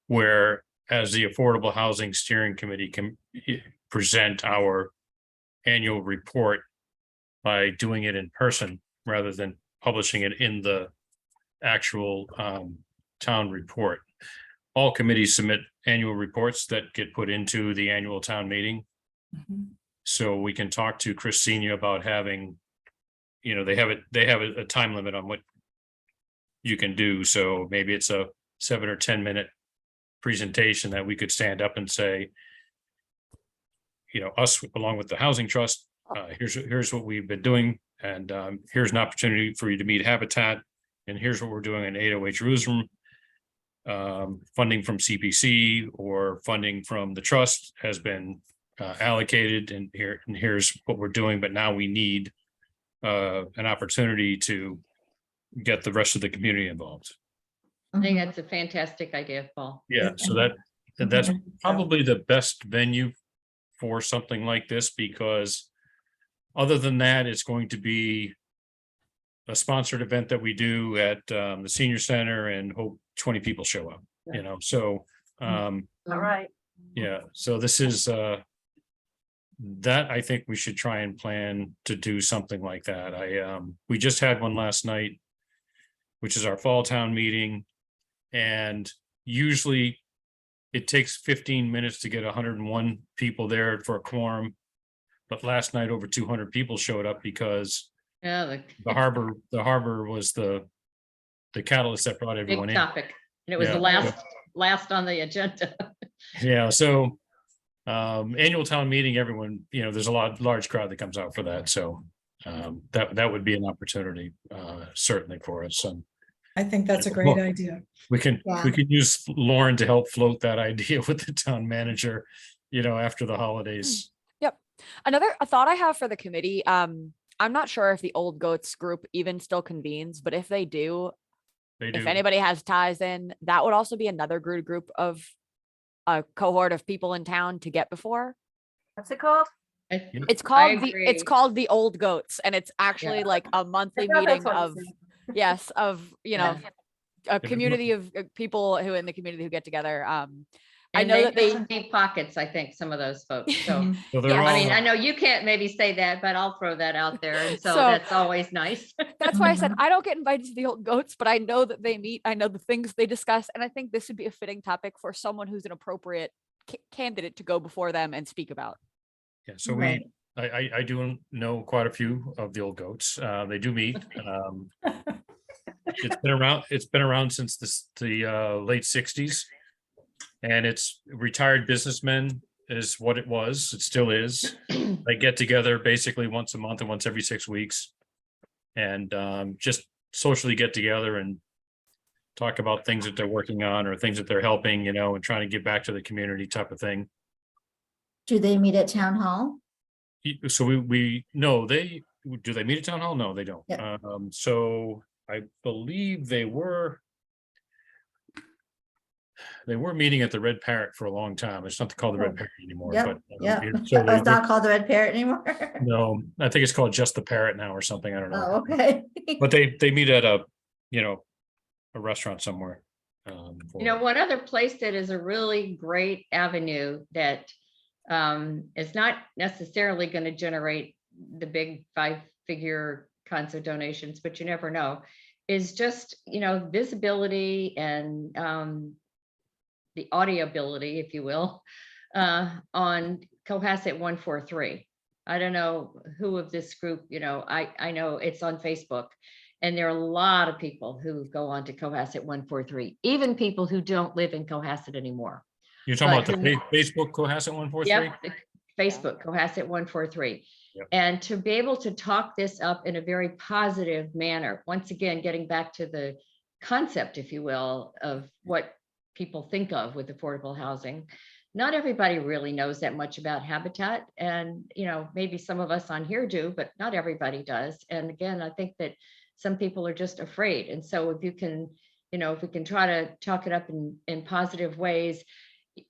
Where, as the Affordable Housing Steering Committee can present our annual report by doing it in person rather than publishing it in the actual town report. All committees submit annual reports that get put into the annual town meeting. So we can talk to Chris Senior about having, they have a time limit on what you can do. So maybe it's a 7 or 10 minute presentation that we could stand up and say, us along with the Housing Trust, here's what we've been doing. And here's an opportunity for you to meet Habitat. And here's what we're doing in 808 Jerusalem. Funding from CPC or funding from the trust has been allocated, and here's what we're doing, but now we need an opportunity to get the rest of the community involved. I think that's a fantastic idea, Paul. Yeah, so that's probably the best venue for something like this, because other than that, it's going to be a sponsored event that we do at the senior center and hope 20 people show up, so All right. yeah, so this is that I think we should try and plan to do something like that. We just had one last night, which is our fall town meeting. And usually it takes 15 minutes to get 101 people there for a quorum. But last night over 200 people showed up because Yeah, the harbor was the catalyst that brought everyone big in. topic. And it was Yeah. the last on the agenda. Yeah, so annual town meeting, everyone, there's a large crowd that comes out for that. So that would be an opportunity certainly for us. And I think that's a great idea. we can Yeah. use Lauren to help float that idea with the town manager, after the holidays. A thought I have for the committee, I'm not sure if the Old Goats group even still convenes, but if they do, They if do. anybody has ties in, that would also be another good group of a cohort of people in town to get before. What's it called? It's called it's agree. called the Old Goats, and it's actually Yeah. like a monthly thought that's meeting what it of said. yes, of Yeah. a community of people who in the community who get together. I And know they've that got they some deep pockets, I think, some of those folks. So, So they're Yeah, I mean, all- I know you can't maybe say that, but I'll throw that out there. And so So- that's always nice. that's why I said I don't get invited to the Old Goats, but I know that they meet. I know the things they discuss, and I think this would be a fitting topic for someone who's an appropriate candidate to go before them and speak about. Yeah, so Right. I do know quite a few of the Old Goats. They do meet. It's been around since the late 60s. And it's retired businessmen is what it was. It still is. They get together basically once a month and once every 6 weeks. And just socially get together and talk about things that they're working on or things that they're helping, and trying to give back to the community type of thing. Do they meet at town hall? So we no, do they meet at town hall? No, they don't. Yeah. So I believe they were meeting at the Red Parrot for a long time. It's not called the Red Parrot anymore, Yep, but yeah. so Oh, it's not called the Red Parrot anymore? no, I think it's called just the Parrot now or something. I don't Oh, know. okay. But they meet at a restaurant somewhere. One other place that is a really great avenue that is not necessarily going to generate the big 5-figure kinds of donations, but you never know, is just, visibility and the audiability, if you will, on Cohasset 143. I don't know who of this group, I know it's on Facebook. And there are a lot of people who go on to Cohasset 143, even people who don't live in Cohasset anymore. You're talking about but the Facebook Cohasset 143? Yep, the Facebook Cohasset 143. Yep. And to be able to talk this up in a very positive manner, once again, getting back to the concept, if you will, of what people think of with affordable housing. Not everybody really knows that much about Habitat. And, maybe some of us on here do, but not everybody does. And again, I think that some people are just afraid. And so if you can, if we can try to talk it up in positive ways,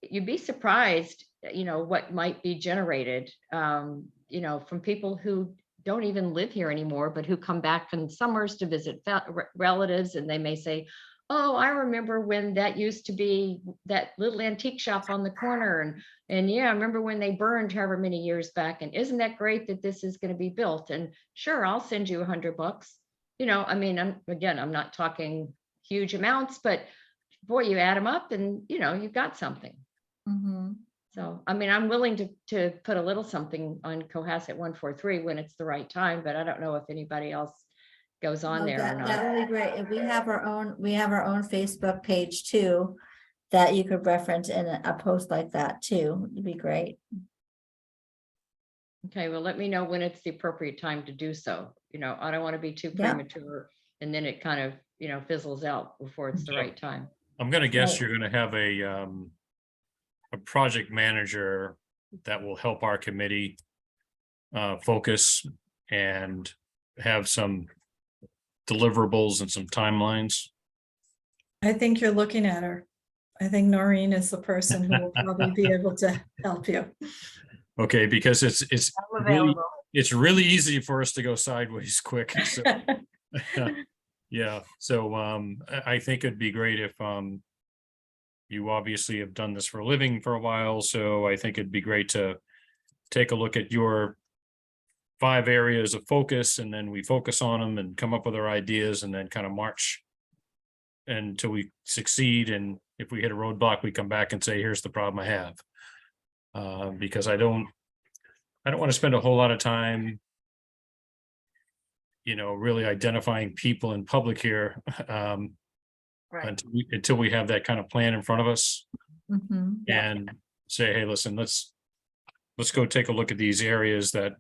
you'd be surprised, what might be generated, from people who don't even live here anymore, but who come back in summers to visit relatives, and they may say, oh, I remember when that used to be that little antique shop on the corner. And yeah, I remember when they burned however many years back. And isn't that great that this is going to be built? And sure, I'll send you $100. You know, I mean, I'm not talking huge amounts, but boy, you add them up and, you know, you've got something. Mhm. So, I mean, I'm willing to put a little something on Cohasset 143 when it's the right time, but I don't know if anybody else goes on No, there or that not. would be great. And we have our own Facebook page too, that you could reference in a post like that too. It'd be great. Okay, well, let me know when it's the appropriate time to do so. You know, I don't want to be too Yeah. premature and then it kind of, you know, fizzles out before it's the Yeah. right time. I'm gonna guess Right. you're gonna have a project manager that will help our committee focus and have some deliverables and some timelines. I think you're looking at her. I think Noreen is the person who will probably be able to help you. Okay, because I'm really, available. it's really easy for us to go sideways quick. So, yeah, so I think it'd be great if you obviously have done this for a living for a while, so I think it'd be great to take a look at your 5 areas of focus, and then we focus on them and come up with our ideas and then kind of march until we succeed. And if we hit a roadblock, we come back and say, here's the problem I have. Because I don't want to spend a whole lot of time, you know, really identifying people in public here Right. until we have that kind of plan in front of us Mhm. and say, hey, listen, let's go take a look at these areas that,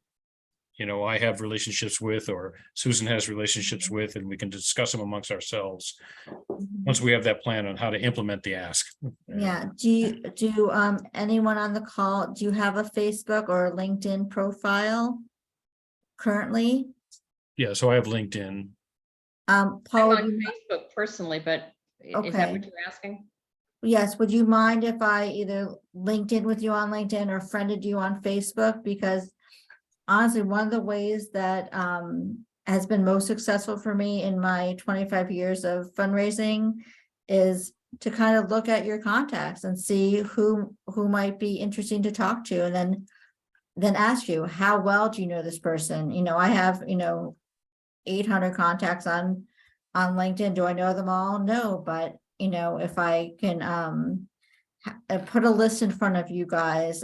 you know, I have relationships with, or Susan has relationships with, and we can discuss them amongst ourselves once we have that plan on how to implement the ask. Yeah, do anyone on the call, do you have a Facebook or a LinkedIn profile currently? Yeah, so I have LinkedIn. I'm Paul, on Facebook personally, but is that Okay. what you're asking? yes, would you mind if I either linked in with you on LinkedIn or friended you on Facebook? Because honestly, one of the ways that has been most successful for me in my 25 years of fundraising is to kind of look at your contacts and see who might be interesting to talk to, and then ask you, how well do you know this person? You know, I have, 800 contacts on LinkedIn. Do I know them all? No, but if I can put a list in front of you guys,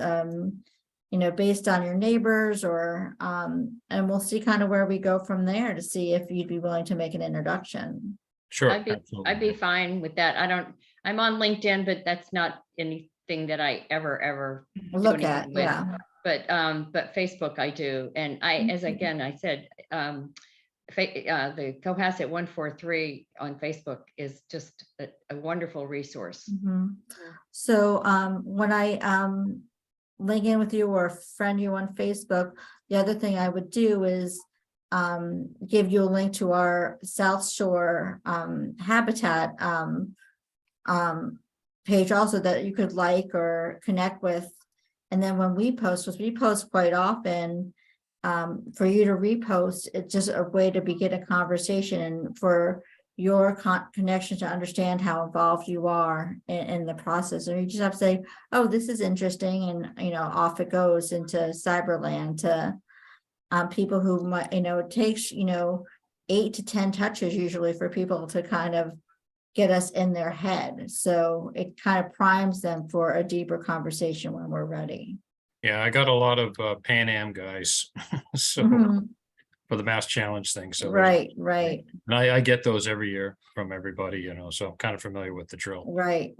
based on your neighbors, or and we'll see kind of where we go from there to see if you'd be willing to make an introduction. Sure. I'd be absolutely. fine with that. I'm on LinkedIn, but that's not anything that I ever do Look at, anything with. yeah. But Facebook I do. And as again, I said, the Cohasset 143 on Facebook is just a wonderful resource. Mhm. So when I link in with you or friend you on Facebook, the other thing I would do is give you a link to our South Shore Habitat page also, that you could like or connect with. And then when we post, because we post quite often, for you to repost, it's just a way to begin a conversation and for your connection to understand how involved you are in the process. And you just have to say, oh, this is interesting. And, off it goes into Cyberland to people who might, it takes, 8 to 10 touches usually for people to kind of get us in their head. So it kind of primes them for a deeper conversation when we're ready. Yeah, I got a lot of Pan Am guys. So Mhm. for the Mass Challenge thing. So Right. and I get those every year from everybody, so I'm kind of familiar with the drill. Right.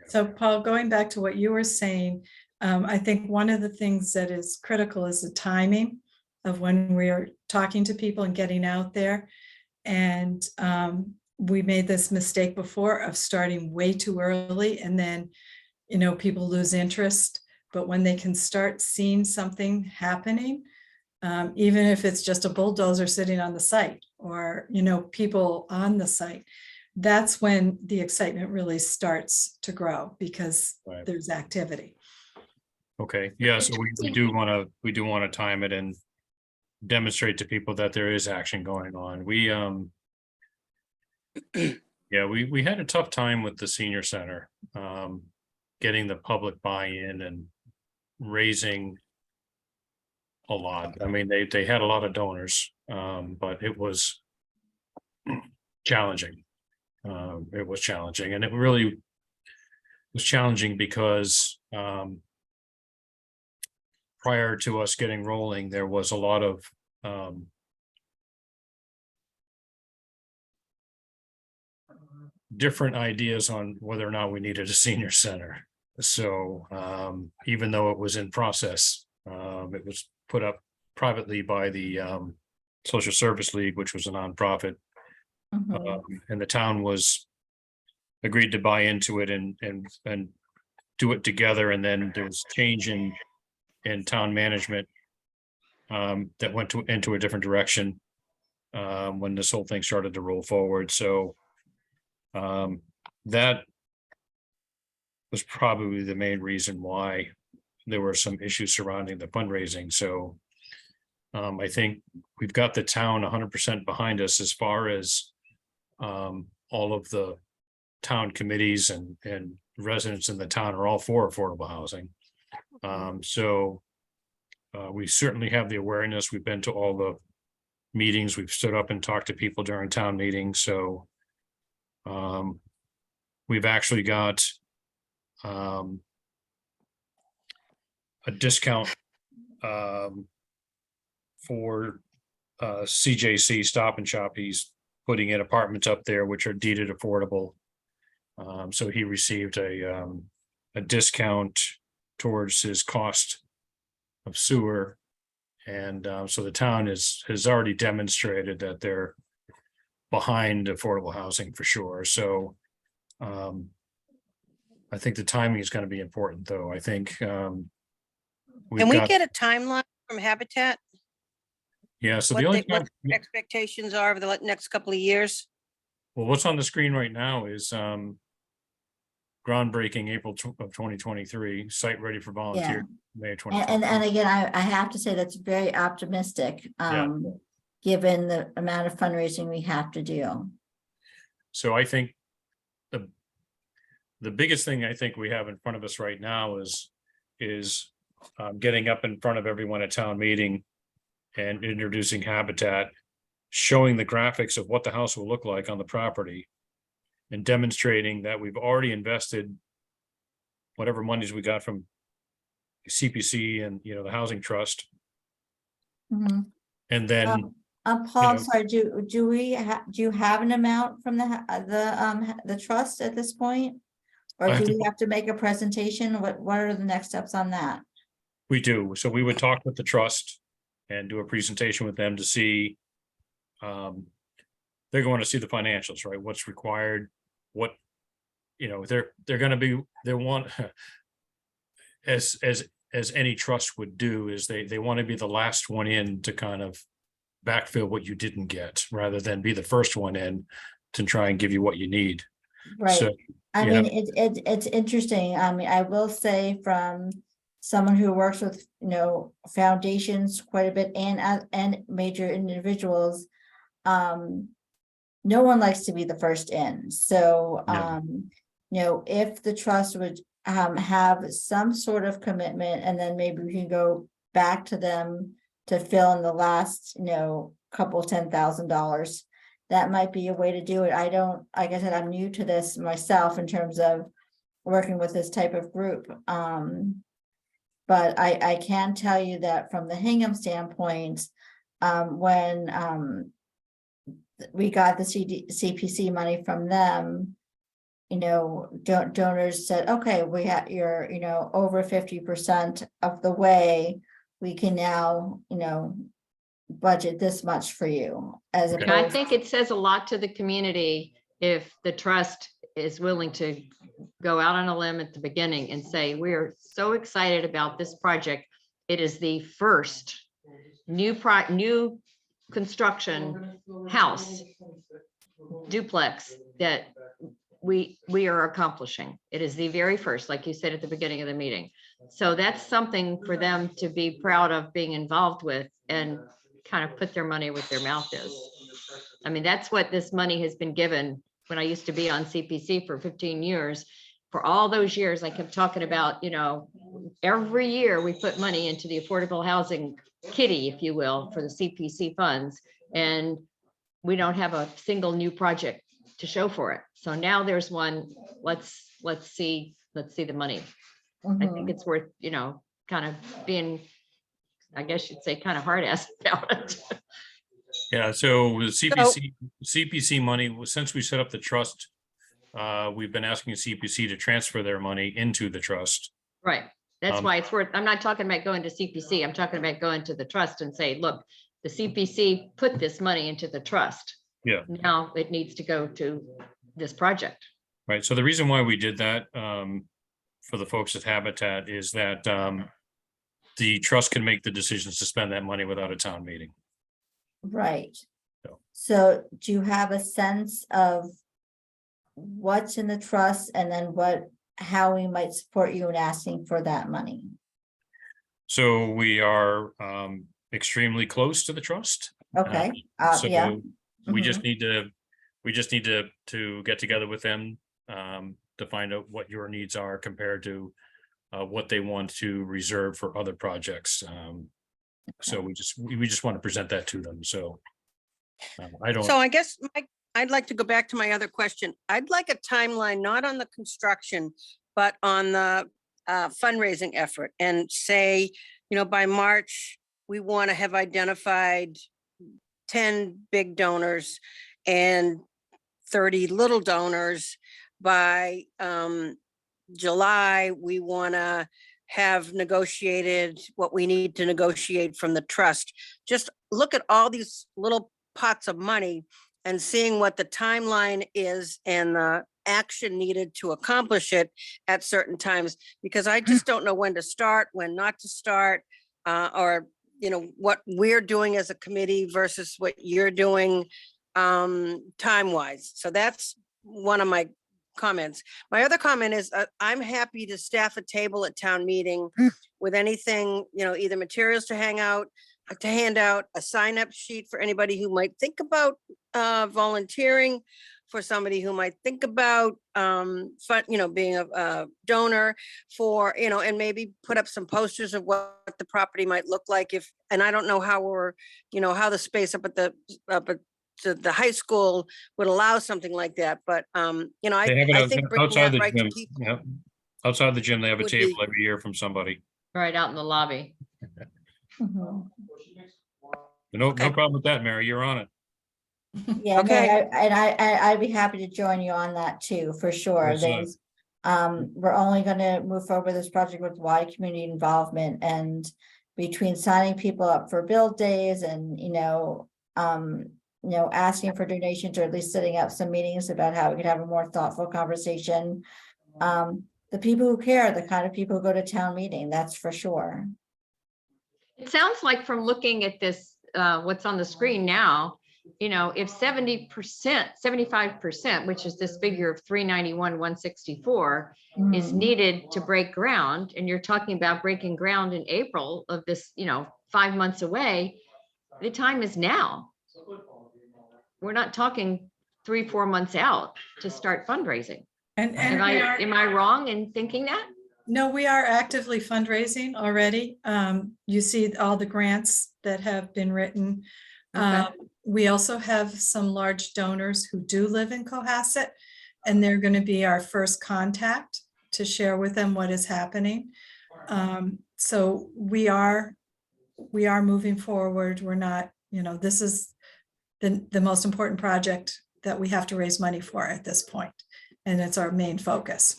So Paul, going back to what you were saying, I think one of the things that is critical is the timing of when we are talking to people and getting out there. And we made this mistake before of starting way too early, and then, people lose interest. But when they can start seeing something happening, even if it's just a bulldozer sitting on the site, or, people on the site, that's when the excitement really starts to grow, because Right. there's activity. Okay, yeah, so we do want to time it, and demonstrate to people that there is action going on. We, yeah, we had a tough time with the senior center, getting the public buy-in and raising a lot. I mean, they had a lot of donors, but it was challenging. It was challenging, and it really was challenging because prior to us getting rolling, there was a lot of different ideas on whether or not we needed a senior center. So even though it was in process, it was put up privately by the Social Service League, which was a nonprofit, Mhm. and the town was agreed to buy into it and do it together. And then there was change in town management that went into a different direction when this whole thing started to roll forward. So that was probably the main reason why there were some issues surrounding the fundraising. So I think we've got the town 100% behind us as far as all of the town committees and residents in the town are all for affordable housing. So we certainly have the awareness. We've been to all the meetings. We've stood up and talked to people during town meetings. So we've actually got a discount for CJC Stop and Shop. He's putting in apartments up there which are deeded affordable. So he received a discount towards his cost of sewer. And so the town has already demonstrated that they're behind affordable housing for sure. So I think the timing is going to be important, though. I think Can we get a timeline from Habitat? Yeah, so What the only they- what time, their expectations are over the next couple of years? well, what's on the screen right now is groundbreaking April of 2023, site ready for volunteer, May of And 2020. again, I have to say that's very optimistic, Yeah. given the amount of fundraising we have to do. So I think the biggest thing I think we have in front of us right now is getting up in front of everyone at town meeting and introducing Habitat, showing the graphics of what the house will look like on the property, and demonstrating that we've already invested whatever monies we got from CPC and, you know, the Housing Trust. Mhm. And then, Paul, know- sorry, do you have an amount from the trust at this point? Or I have do to- we have to make a presentation? What are the next steps on that? we do, so we would talk with the trust and do a presentation with them to see. They're going to see the financials, right? What's required, what, you know, they're gonna be, they want. As any trust would do, is they want to be the last one in to kind of backfill what you didn't get, rather than be the first one in to try and give you what you need. Right, So, I yeah. mean, it's interesting. I mean, I will say from someone who works with, foundations quite a bit and major individuals. No one likes to be the first in, so, Yeah. if the trust would have some sort of commitment, and then maybe we can go back to them to fill in the last, couple $10,000. That might be a way to do it. Like I said, I'm new to this myself in terms of working with this type of group. But I can tell you that from the Hingham standpoint, when we got the CPC money from them, donors said, okay, you're, over 50% of the way, we can now, budget this much for you as Okay. And I opposed. think it says a lot to the community if the trust is willing to go out on a limb at the beginning and say, we're so excited about this project. It is the first new construction house duplex that we are accomplishing. It is the very first, like you said at the beginning of the meeting. So that's something for them to be proud of being involved with. And kind of put their money where their mouth is. I mean, that's what this money has been given. When I used to be on CPC for 15 years, for all those years, I kept talking about, you know, every year we put money into the affordable housing kitty, if you will, for the CPC funds. And we don't have a single new project to show for it. So now there's one. Let's see the money. I think Mhm. it's worth, you know, kind of being, I guess you'd say, kind of hard ass about it. Yeah, so with CPC money, since we set up the trust, we've been asking CPC to transfer their money into the trust. Right. That's Um, why it's worth, I'm not talking about going to CPC. I'm talking about going to the trust and say, look, the CPC put this money into the trust. Yeah. Now it needs to go to this project. Right, so the reason why we did that, for the folks at Habitat is that, the trust can make the decisions to spend that money without a town meeting. Right. So. So do you have a sense of what's in the trust and then how we might support you in asking for that money? So we are, extremely close to the trust. Okay, So yeah. we Mhm. just need to get together with them, to find out what your needs are compared to, what they want to reserve for other projects. So we just want to present that to them, so. I don't. So I guess I'd like to go back to my other question. I'd like a timeline, not on the construction, but on the fundraising effort, and say, you know, by March, we want to have identified 10 big donors and 30 little donors. By July, we want to have negotiated what we need to negotiate from the trust. Just look at all these little pots of money and seeing what the timeline is and the action needed to accomplish it at certain times, because I just don't know when to start, when not to start, or, you know, what we're doing as a committee versus what you're doing time-wise. So that's one of my comments. My other comment is I'm happy to staff a table at town meeting with anything, you know, either materials to hand out, a sign-up sheet for anybody who might think about volunteering, for somebody who might think about being a donor, for, you know, and maybe put up some posters of what the property might look like if, and I don't know how how the space up at the high school would allow something like that, but They have I it think bringing outside that the right to gym. people. Yeah, outside the gym, they have a Would table be- every year from somebody. Right out in the lobby. Mhm. No Okay. problem with that, Mary. You're on it. Yeah, no, Okay. I'd be happy to join you on that too, for sure. Yes, There's, we're only gonna move forward with this project with wide community involvement, and between signing people up for build days and, asking for donations, or at least setting up some meetings about how we could have a more thoughtful conversation. The people who care, the kind of people who go to town meeting, that's for sure. It sounds like from looking at this, what's on the screen now, you know, if 70%, 75%, which is this figure of 391, 164 is Mhm. needed to break ground, and you're talking about breaking ground in April of this, 5 months away, the time is now. We're not talking 3-4 months out to start fundraising. And Am I wrong in thinking that? no, we are actively fundraising already. You see all the grants that have been written. Okay. We also have some large donors who do live in Cohasset, and they're going to be our first contact to share with them what is happening. So we are moving forward. We're not, this is the most important project that we have to raise money for at this point, and it's our main focus.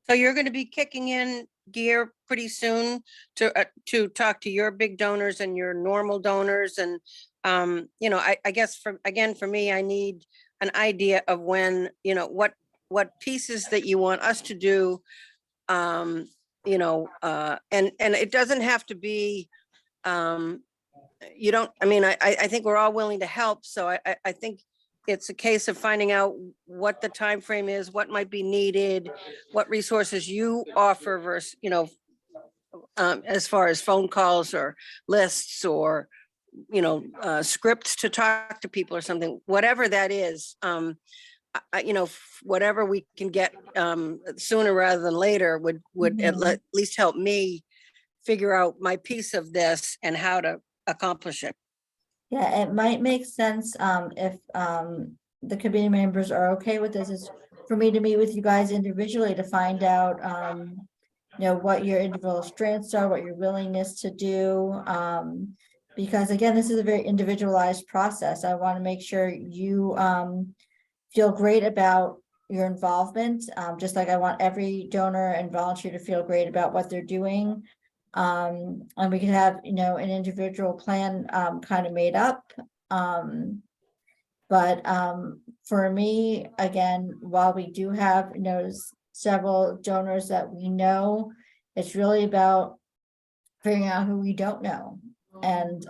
So you're going to be kicking in gear pretty soon to talk to your big donors and your normal donors, and I guess for me, I need an idea of when, what pieces that you want us to do, and it doesn't have to be, I think we're all willing to help, so I think it's a case of finding out what the time frame is, what might be needed, what resources you offer versus, as far as phone calls or lists or, scripts to talk to people or something, whatever that is, whatever we can get sooner rather than later would at least help me figure out my piece of this and how to accomplish it. Yeah, it might make sense, if, the committee members are okay with this, is for me to meet with you guys individually to find out, what your individual strengths are, what your willingness to do. Because again, this is a very individualized process. I want to make sure you, feel great about your involvement, just like I want every donor and volunteer to feel great about what they're doing. And we can have, an individual plan, kind of made up. But for me, again, while we do have, several donors that we know, it's really about figuring out who we don't know and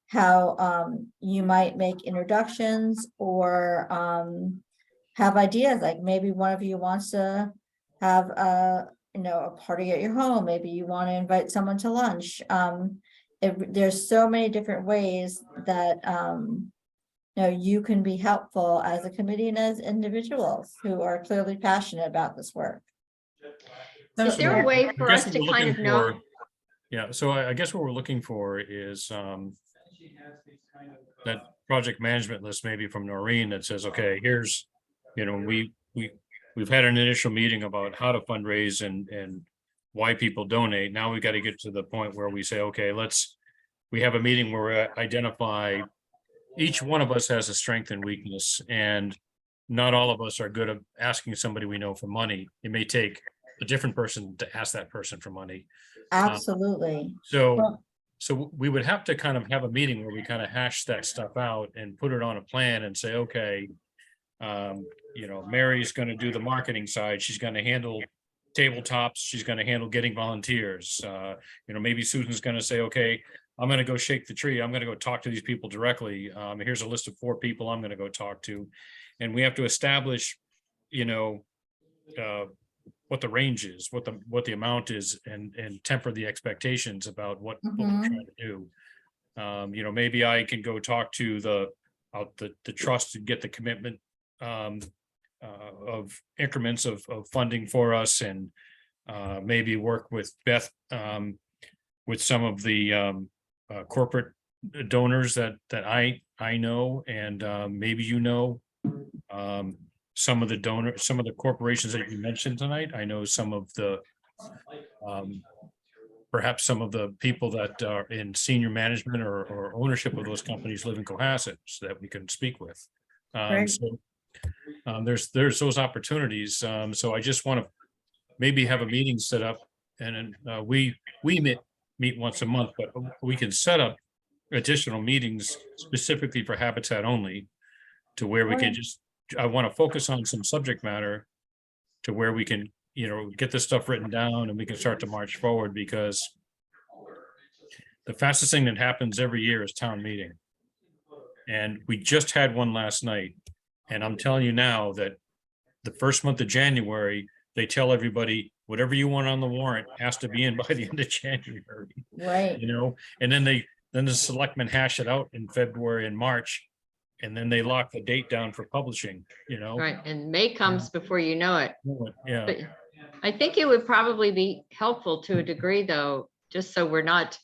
how you might make introductions or have ideas, like maybe one of you wants to have a party at your home, maybe you want to invite someone to lunch. There's so many different ways that you can be helpful as a committee and as individuals who are clearly passionate about this work. Is there a way for I guess us what to we're kind of looking know? for- Yeah, so I guess what we're looking for is that project management list maybe from Noreen that says, okay, here's, we've had an initial meeting about how to fundraise and why people donate. Now we got to get to the point where we say, okay, we have a meeting where we identify each one of us has a strength and weakness, and not all of us are good at asking somebody we know for money. It may take a different person to ask that person for money. Absolutely. So we would have to kind of have a meeting where we kind of hash that stuff out and put it on a plan and say, okay, Mary's going to do the marketing side. She's going to handle tabletops. She's going to handle getting volunteers. Maybe Susan's going to say, okay, I'm going to go shake the tree. I'm going to go talk to these people directly. Here's a list of 4 people I'm going to go talk to. And we have to establish, what the range is, what the amount is, and temper the expectations about what we're trying to do. Maybe I can go talk to the trust and get the commitment of increments of funding for us, and maybe work with Beth with some of the corporate donors that I know, and maybe some of the corporations that you mentioned tonight. I know some of the perhaps some of the people that are in senior management or ownership of those companies live in Cohasset, so that we can speak with. Great. There's those opportunities. So I just want to maybe have a meeting set up, and we meet once a month, but we can set up additional meetings specifically for Habitat only, to where we can I want to focus on some subject matter to where we can, get this stuff written down and we can start to march forward, because the fastest thing that happens every year is town meeting. And we just had one last night. And I'm telling you now that the first month of January, they tell everybody, whatever you want on the warrant has to be in by the end of January. Right. And then the selectmen hash it out in February and March. And then they lock the date down for publishing, Right, and May comes before you know it. Yeah. But I think it would probably be helpful to a degree, though, just so we're not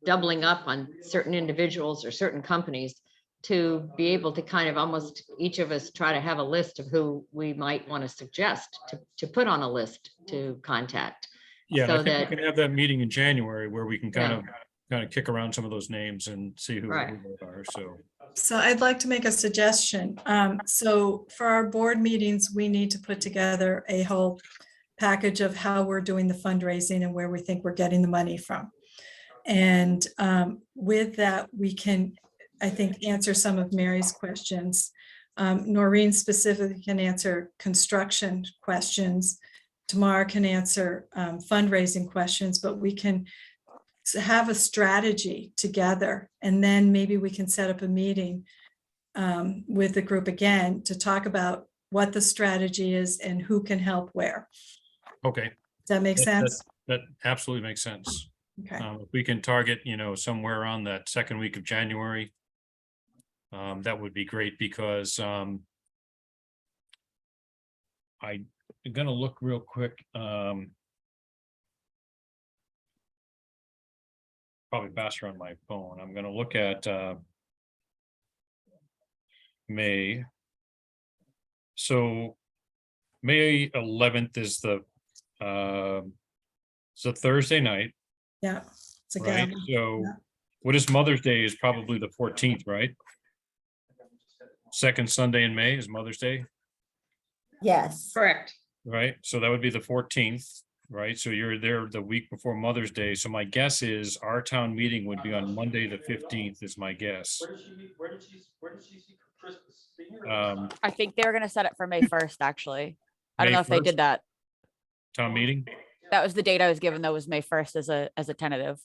doubling up on certain individuals or certain companies, to be able to kind of almost each of us try to have a list of who we might want to suggest to put on a list to contact. Yeah, So I think that- we can have that meeting in January where we can kind of kick around some of those names and see who Right. they are, so. So I'd like to make a suggestion. So for our board meetings, we need to put together a whole package of how we're doing the fundraising and where we think we're getting the money from. And with that, we can, I think, answer some of Mary's questions. Noreen specifically can answer construction questions. Tamara can answer fundraising questions, but we can have a strategy together, and then maybe we can set up a meeting with the group again to talk about what the strategy is and who can help where. Okay. Does that make sense? that absolutely makes sense. Okay. If we can target, somewhere around that second week of January, that would be great because, I'm gonna look real quick, probably faster on my phone. I'm gonna look at, May. So May 11th is it's a Thursday night, Yeah. It's a right? gathering. So Yeah. what is Mother's Day is probably the 14th, right? Second Sunday in May is Mother's Day, Yes, Correct. right? So that would be the 14th, right? So you're there the week before Mother's Day. So my guess is our town meeting would be on Monday, the 15th is my guess. Where did she see Christmas? I think they were gonna set it for May 1st, actually. I don't May know if they 1st? did that. Town meeting? That was the date I was given, though, was May 1st as a tentative.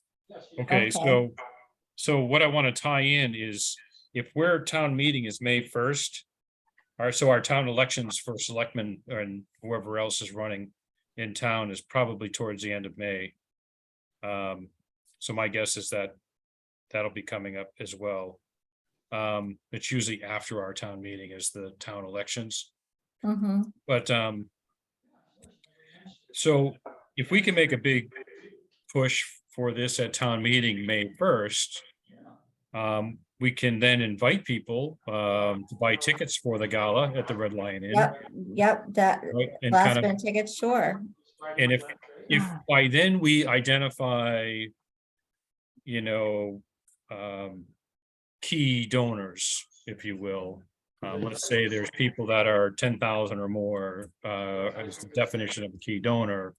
Okay, Okay. so what I want to tie in is if where town meeting is May 1st. So our town elections for selectmen and whoever else is running in town is probably towards the end of May. So my guess is that that'll be coming up as well. It's usually after our town meeting is the town elections. mm-hmm, But so if we can make a big push for this at town meeting May 1st, we can then invite people to buy tickets for the gala at the Red Lion Inn. yep, that Right, and last kind of, minute tickets, sure. and if by then we identify, key donors, if you will. Let's say there's people that are 10,000 or more, as the definition of a key donor.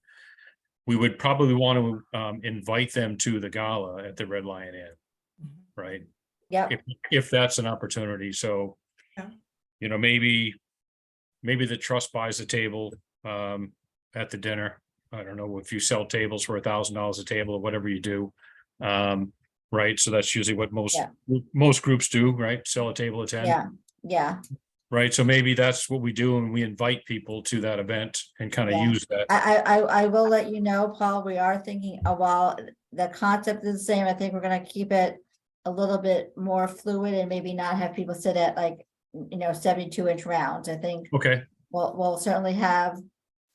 We would probably want to invite them to the gala at the Red Lion Inn, right? Yep, If that's an opportunity, so. Yeah. Maybe the trust buys a table at the dinner. I don't know if you sell tables for $1,000 a table or whatever you do. Right, so that's usually what most groups do, right? Sell a table at 10. yeah. Right, so maybe that's what we do and we invite people to that event and kind of Yeah. use that. I will let you know, Paul, we are thinking, while the concept is the same, I think we're gonna keep it a little bit more fluid and maybe not have people sit at 72-inch rounds. I think Okay, we'll certainly have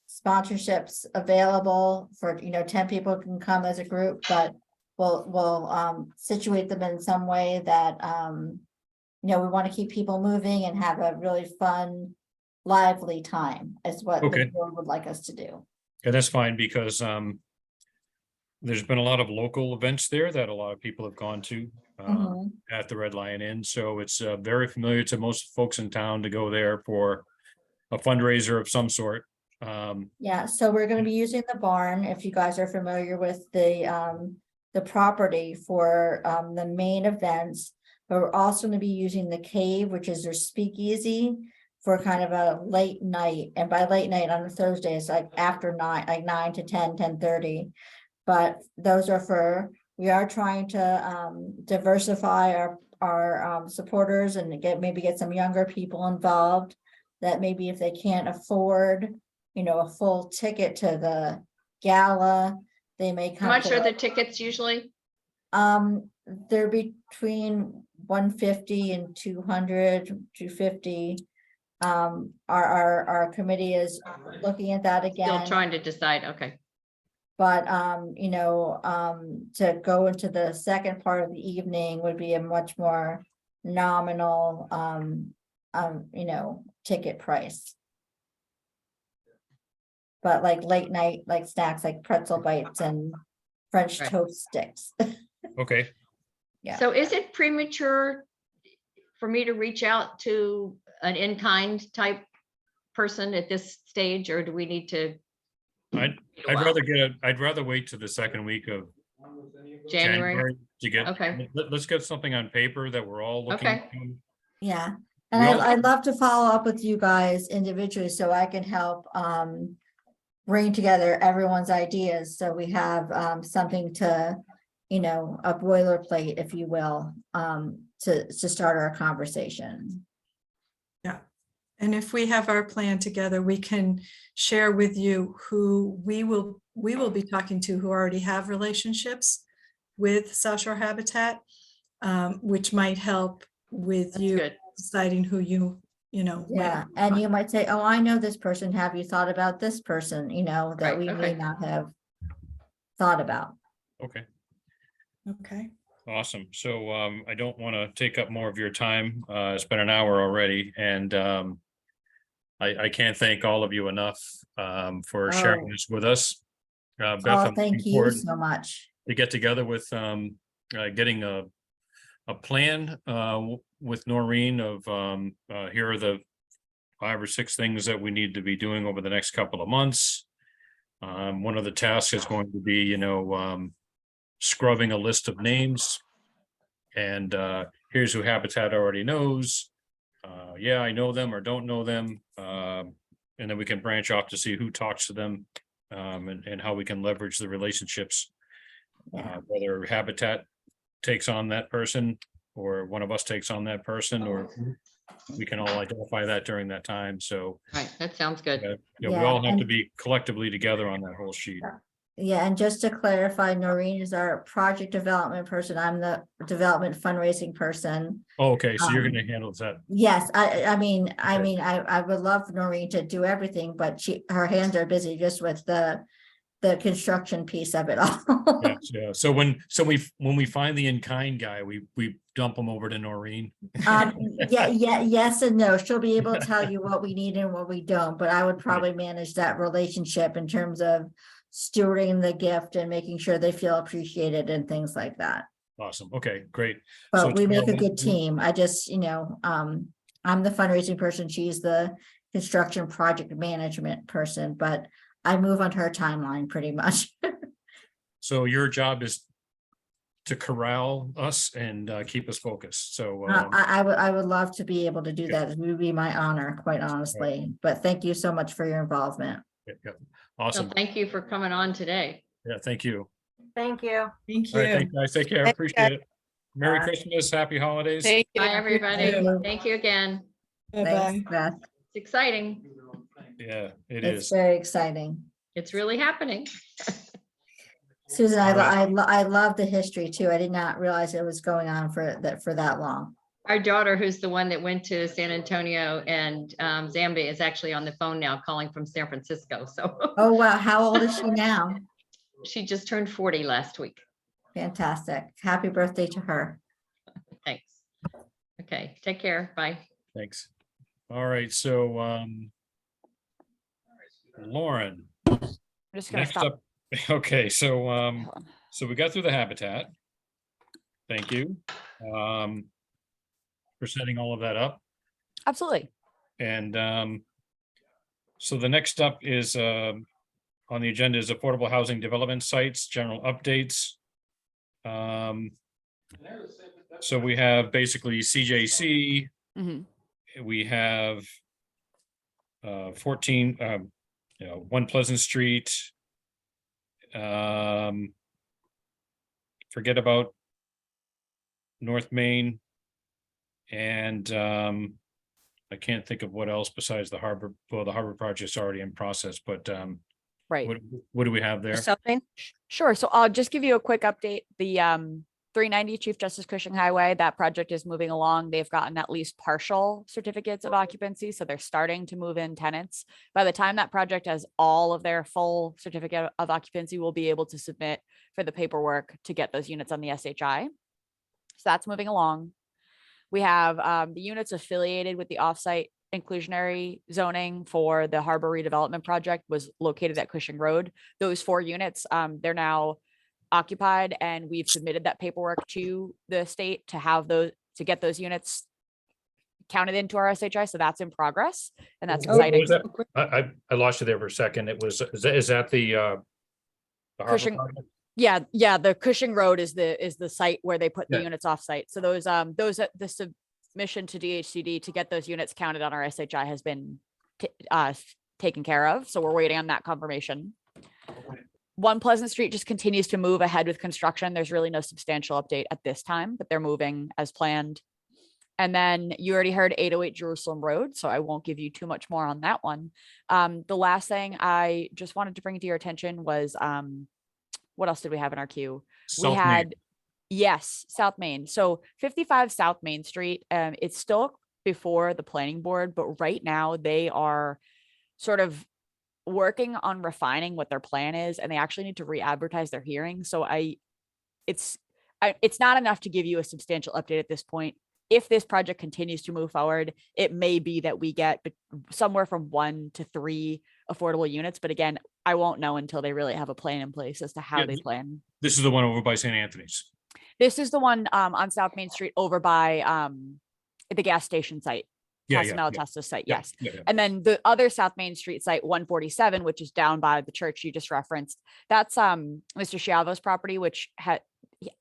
sponsorships available for, 10 people can come as a group, but we'll situate them in some way that, we want to keep people moving and have a really fun, lively time is what the Okay. board would like us to do. and that's fine because there's been a lot of local events there that a lot of people have gone to Mhm. at the Red Lion Inn, so it's very familiar to most folks in town to go there for a fundraiser of some sort. Yeah, so we're gonna be using the barn, if you guys are familiar with the property for the main events. But we're also gonna be using the cave, which is their speakeasy, for kind of a late night, and by late night on a Thursday, it's like after 9, like 9 to 10, 10:30. But those are we are trying to diversify our supporters and maybe get some younger people involved. That maybe if they can't afford, a full ticket to the gala, they may How come. much to are the tickets usually? They're between 150 and 200, 250. Our committee is looking at that Still again. trying to decide, okay. But, to go into the second part of the evening would be a much more nominal, ticket price. But like late night, like snacks, like pretzel bites and French Right. toast sticks. Okay, Yeah. So is it premature for me to reach out to an in-kind type person at this stage, or do we need to? I'd rather wait to the second week of January? January to get, Okay. let's get something on paper that we're all looking. Okay. to. Yeah, and Well- I'd love to follow up with you guys individually so I can help bring together everyone's ideas, so we have something to, a boilerplate, if you will, to start our conversation. And if we have our plan together, we can share with you who we will be talking to who already have relationships with South Shore Habitat, which might help with That's you good. deciding who might Yeah, and you might say, oh, I know this person. Have you thought about this person, that Right, we may okay. not have thought about? Okay, Okay. awesome. So I don't want to take up more of your time. It's been an hour already, and I can't thank all of you enough for sharing Oh. this with us. Beth, Oh, I'm thank looking you forward so much. to get together with getting a plan with Noreen of here are the 5 or 6 things that we need to be doing over the next couple of months. One of the tasks is going to be, scrubbing a list of names. And here's who Habitat already knows. Yeah, I know them or don't know them. And then we can branch off to see who talks to them and how we can leverage the relationships. Whether Habitat takes on that person or one of us takes on that person, or we can all identify that during that time. So Right, that sounds good. we all have to be collectively together on that whole sheet. Yeah, and just to clarify, Noreen is our project development person. I'm the development fundraising person. Oh, okay, so you're Um, gonna handle that. Yes, I would love Noreen to do everything, but her hands are busy just with the construction piece of it all. Yes, yeah. So when we find the in-kind guy, we dump him over to Noreen. Yeah, yes and no. She'll be able to tell you what we need and what we don't, but I would probably manage that relationship in terms of stewarding the gift and making sure they feel appreciated and things like that. Awesome. Okay, great. But we make a tomorrow- good team. I just, I'm the fundraising person. She's the construction project management person, but I move on her timeline pretty much. So your job is to corral us and keep us focused. So I would love to be able to do that. It would be my honor, quite honestly. But thank you so much for your involvement. yeah. So Awesome. thank you for coming on today. Yeah, thank you. Thank you. Thank All right, you. thanks, guys. Take care. Thanks, Appreciate it. Merry Bye. Christmas, happy holidays. Thank you. Bye, everybody. too. Thank you again. Bye-bye. Thanks, Beth. It's exciting. Yeah, it It's is. very exciting. It's really happening. Susan, All right. I love the history too. I did not realize it was going on for that long. Our daughter, who's the one that went to San Antonio and Zambia, is actually on the phone now calling from San Francisco. So Oh, wow. How old is she now? she just turned 40 last week. Fantastic. Happy birthday to her. Thanks. Okay, take care. Bye. Thanks. All right, so Lauren, I'm just gonna next stop. up. Okay, so Hold on. so we got through the Habitat. Thank you for setting all of that up. Absolutely. And so the next up is on the agenda is affordable housing development sites, general updates. So we have basically CJC, Mhm. we have 14, 1 Pleasant Street. Forget about North Main. And I can't think of what else besides the harbor. Well, the harbor project's already in process, but Right. what do we have there? Something? Sure. So I'll just give you a quick update. The 390 Chief Justice Cushing Highway, that project is moving along. They've gotten at least partial certificates of occupancy, so they're starting to move in tenants. By the time that project has all of their full certificate of occupancy, we'll be able to submit for the paperwork to get those units on the SHI. So that's moving along. We have the units affiliated with the offsite inclusionary zoning for the harbor redevelopment project was located at Cushing Road. Those 4 units, they're now occupied, and we've submitted that paperwork to the state to have those, to get those units counted into our SHI. So that's in progress, and that's What exciting. was that? I lost you there for a second. It was, is that the harbor Cushing- project? Yeah, the Cushing Road is the site where they put the Yeah. units offsite. So those the submission to DHCD to get those units counted on our SHI has been taken care of. So we're waiting on that confirmation. 1 Pleasant Street just continues to move ahead with construction. There's really no substantial update at this time, but they're moving as planned. And then you already heard 808 Jerusalem Road, so I won't give you too much more on that one. The last thing I just wanted to bring to your attention was, what else did we have in our queue? We South Main. had, yes, South Main. So 55 South Main Street, it's still before the planning board, but right now they are sort of working on refining what their plan is, and they actually need to re-advertise their hearing. So it's not enough to give you a substantial update at this point. If this project continues to move forward, it may be that we get somewhere from 1 to 3 affordable units. But again, I won't know until they really have a plan in place as to how Yeah, they plan. This is the one over by St. Anthony's. This is the one on South Main Street over by the gas station site, Yeah, Casa Malatesta site, Yeah, yes. yeah, yeah. And then the other South Main Street site, 147, which is down by the church you just referenced, that's Mr. Schiavo's property, which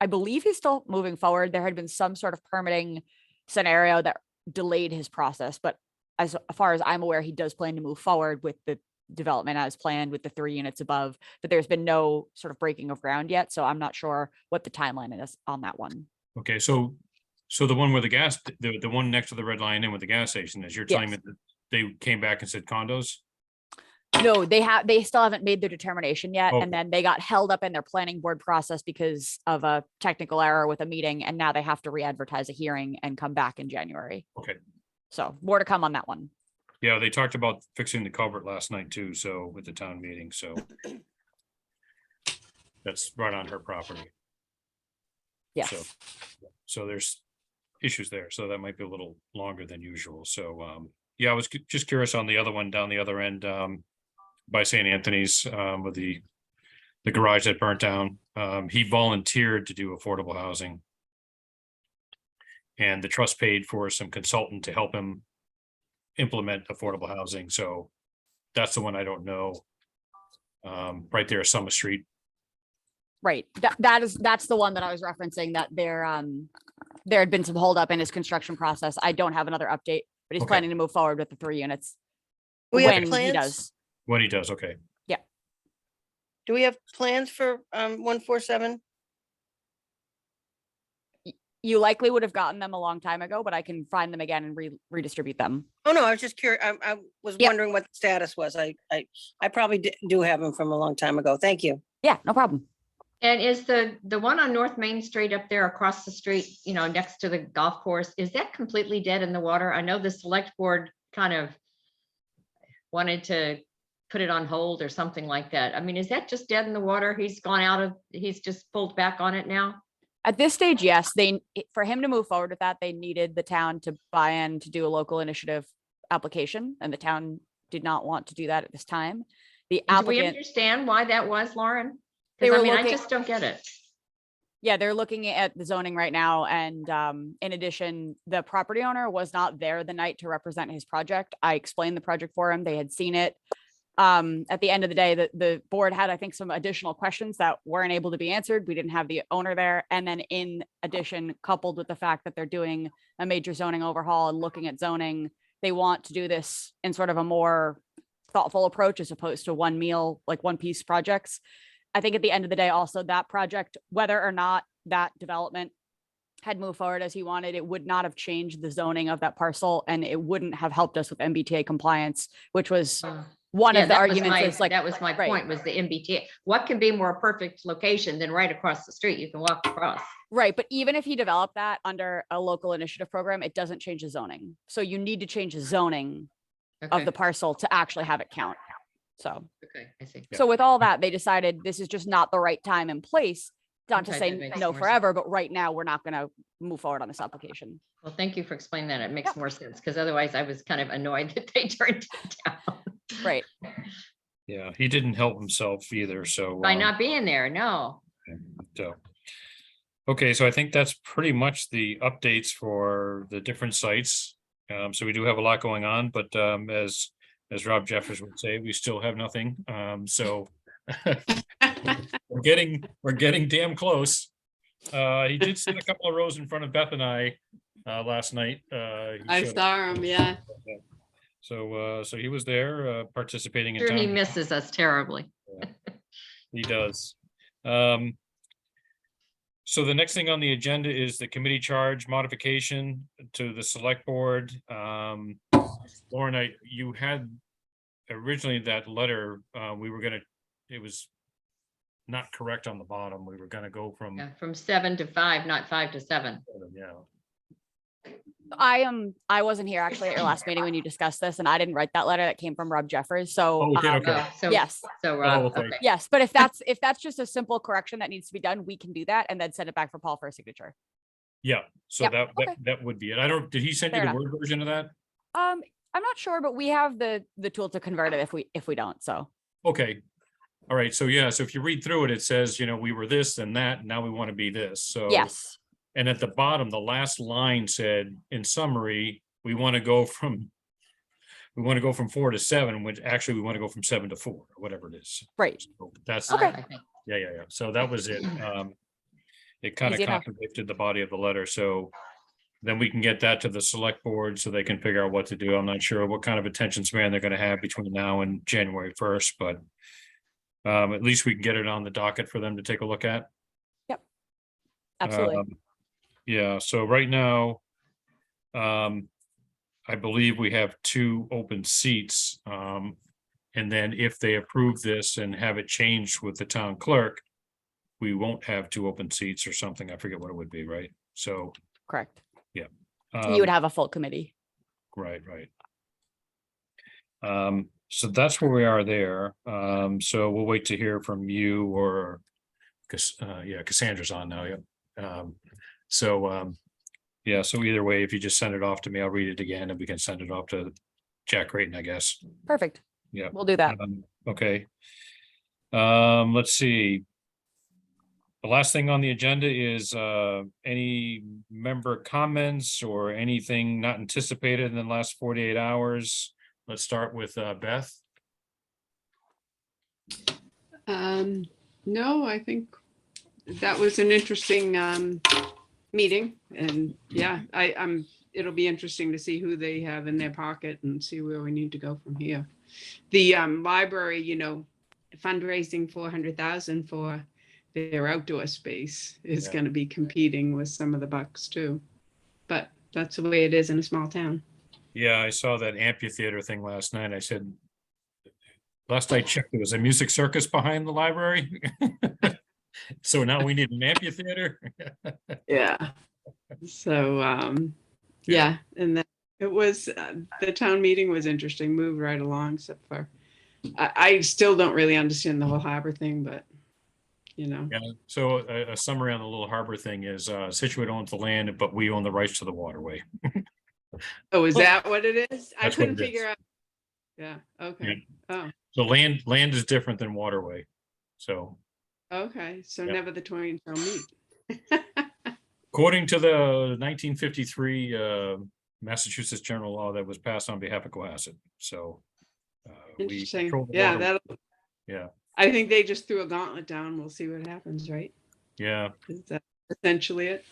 I believe he's still moving forward. There had been some sort of permitting scenario that delayed his process, but as far as I'm aware, he does plan to move forward with the development as planned with the 3 units above, but there's been no sort of breaking of ground yet. So I'm not sure what the timeline is on that one. Okay, so the one where the one next to the Red Lion Inn with the gas station is, you're telling me Yes. that they came back and said condos? No, they still haven't made their determination yet. Oh. And then they got held up in their planning board process because of a technical error with a meeting. And now they have to re-advertise a hearing and come back in January. Okay. So more to come on that one. Yeah, they talked about fixing the culvert last night too, so with the town meeting, so. That's right on her property. Yes. So there's issues there, so that might be a little longer than usual, so, yeah, I was just curious on the other one down the other end, by St. Anthony's, with the garage that burnt down. He volunteered to do affordable housing. And the trust paid for some consultant to help him implement affordable housing, so that's the one I don't know. Right there, Summer Street. Right. That's the one that I was referencing, that there had been some holdup in his construction process. I don't have another update, but he's Okay. planning to move forward with the 3 units. We have when he plans? does. When he does, okay. Do we have plans for 147? You likely would have gotten them a long time ago, but I can find them again and redistribute them. Oh, no, I was just curious. I was Yep. wondering what the status was. I probably do have them from a long time ago. Thank you. Yeah, no problem. And is the one on North Main Street up there across the street, next to the golf course, is that completely dead in the water? I know the select board kind of wanted to put it on hold or something like that. I mean, is that just dead in the water? He's just pulled back on it now? At this stage, yes, for him to move forward with that, they needed the town to buy in to do a local initiative application, and the town did not want to do that at this time. The And do we applicant, understand why that was, Lauren? They Because were I looking- just don't get it. yeah, they're looking at the zoning right now, and in addition, the property owner was not there the night to represent his project. I explained the project for him. They had seen it. At the end of the day, the board had, I think, some additional questions that weren't able to be answered. We didn't have the owner there. And then in addition, coupled with the fact that they're doing a major zoning overhaul and looking at zoning, they want to do this in sort of a more thoughtful approach as opposed to one piece projects. I think at the end of the day, also that project, whether or not that development had moved forward as he wanted, it would not have changed the zoning of that parcel, and it wouldn't have helped us with MBTA compliance, which was one Yeah, of the that was arguments my- is like, That was my right. point, was the MBTA. What can be more perfect location than right across the street? You can walk across. right. But even if he developed that under a local initiative program, it doesn't change the zoning. So you need to change the zoning of Okay, the parcel to actually have it count. So, okay, I see. so with all that, they decided this is just not the right time and place. Not to Okay, say that makes no more sense. forever, but right now we're not going to move forward on this application. Well, thank you for explaining that. It makes Yep. more sense, because otherwise I was kind of annoyed that they turned it down Right. Yeah, he didn't help himself either, so. by not being there. No. So. Okay, so I think that's pretty much the updates for the different sites. So we do have a lot going on, but as Rob Jeffers would say, we still have nothing. So we're getting damn close. He did sit a couple of rows in front of Beth and I last night. He I showed up. saw him, yeah. So he was there participating in Sure, he town. misses us terribly. He does. So the next thing on the agenda is the committee charge modification to the select board. Lauren, you had originally that letter, we were gonna, it was not correct on the bottom. We were gonna go from, Yeah, from 7 to 5, not 5 to 7. yeah. I wasn't here actually at your last meeting when you discussed this, and I didn't write that letter. That came from Rob Jeffers. So, Oh, okay, okay. Oh, so, yes, so Rob, okay. okay. yes. But if that's just a simple correction that needs to be done, we can do that and then send it back for Paul for a signature. Yeah, so Yep, that okay. would be it. I don't, did he send you Fair the enough. Word version of that? I'm not sure, but we have the tool to convert it if we don't. So Okay. All right, so yeah, so if you read through it, it says, we were this and that, now we want to be this, so. yes, And at the bottom, the last line said, in summary, we want to go from 4 to 7, which actually we want to go from 7 to 4, or whatever it is. right. So that's, Okay. I think. yeah. So that was it. It kind of Easy enough. contradicted the body of the letter, so then we can get that to the select board so they can figure out what to do. I'm not sure what kind of attention span they're gonna have between now and January 1st, but at least we can get it on the docket for them to take a look at. Absolutely. Yeah, so right now, I believe we have 2 open seats. And then if they approve this and have it changed with the town clerk, we won't have 2 open seats or something. I forget what it would be, right? So, Correct. You um, would have a full committee. right. So that's where we are there. So we'll wait to hear from you or, Cassandra's on now, yeah. Yeah, so either way, if you just send it off to me, I'll read it again and we can send it off to Jack Creighton, I guess. Perfect. Yeah. We'll do that. Okay. Let's see. The last thing on the agenda is any member comments or anything not anticipated in the last 48 hours. Let's start with Beth. No, I think that was an interesting meeting, and yeah, it'll be interesting to see who they have in their pocket and see where we need to go from here. The library, fundraising 400,000 for their outdoor space is Yeah. going to be competing with some of the bucks too, but that's the way it is in a small town. Yeah, I saw that amphitheater thing last night. I said, last I checked, there was a music circus behind the library. So now we need an amphitheater. Yeah. So, yeah, and then it was, the town meeting was interesting, moved right along, except for, I still don't really understand the whole harbor thing, but, Yeah, so a summary on the little harbor thing is Situate owns the land, but we own the rights to the waterway. Oh, is that what it is? I That's what couldn't it is. figure out. Yeah, okay. Oh, So land is different than waterway. So okay, so Yeah. never the twain shall meet. according to the 1953 Massachusetts general law that was passed on behalf of Cohasset, so. We Interesting, control the yeah, waterway. that, Yeah, I think they just threw a gauntlet down, we'll see what happens, right? yeah. Is that essentially it?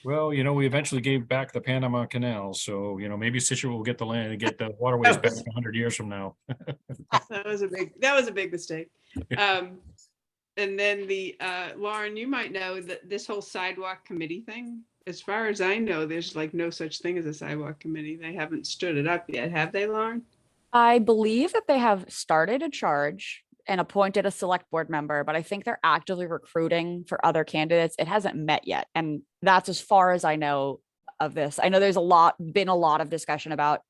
Well, we eventually gave back the Panama Canal, so, maybe Situate will get the land and get the waterways back 100 years from now. That was a big mistake. And then Lauren, you might know that this whole sidewalk committee thing, as far as I know, there's like no such thing as a sidewalk committee. They haven't stood it up yet, have they, Lauren? I believe that they have started a charge and appointed a select board member, but I think they're actively recruiting for other candidates. It hasn't met yet. And that's as far as I know of this. I know there's been a lot of discussion about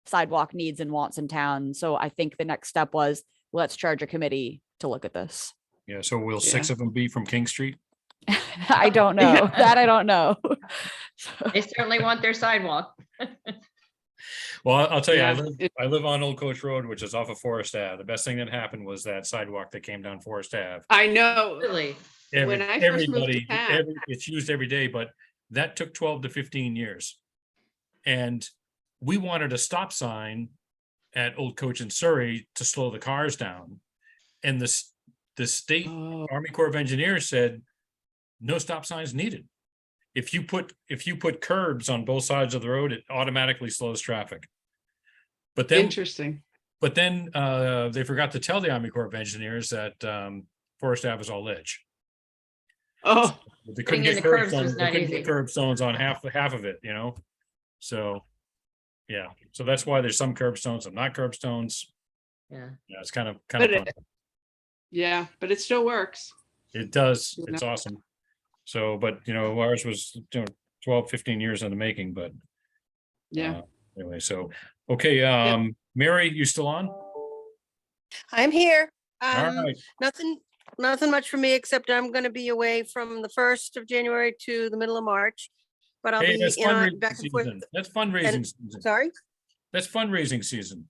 sidewalk needs and wants in town. So I think the next step was, let's charge a committee to look at this. Yeah, so will 6 of them be from King Street? I don't know. That I don't know. They certainly want their sidewalk. Well, I'll tell you, Yeah, I live on Old Coach Road, which is off of Forest Ave. The best thing that happened was that sidewalk that came down Forest Ave. I know. Really? When I first moved to town. It's used every day, but that took 12 to 15 years. And we wanted a stop sign at Old Coach in Surrey to slow the cars down. And the state Oh, Army Corps of Engineers said, no stop signs needed. If you put curbs on both sides of the road, it automatically slows traffic. But then interesting. they forgot to tell the Army Corps of Engineers that Forest Ave is all ledge. Oh, They Putting couldn't in get the curbs was curbstones, they not couldn't get easy. curbstones on half of it, you know? So, yeah, so that's why there's some curbstones and not curbstones. Yeah. Yeah, it's kind of But fun. yeah, but it still works. It does. You It's know. awesome. So, but you know, ours was, 12, 15 years in the making, but Yeah. anyway, so, okay, Mary, you still on? I'm here. All right, Nothing much for me, except I'm gonna be away from the 1st of January to the middle of March. But I'll hey, be that's in on fundraising back and forth. season. That's fundraising season. Sorry? That's fundraising season.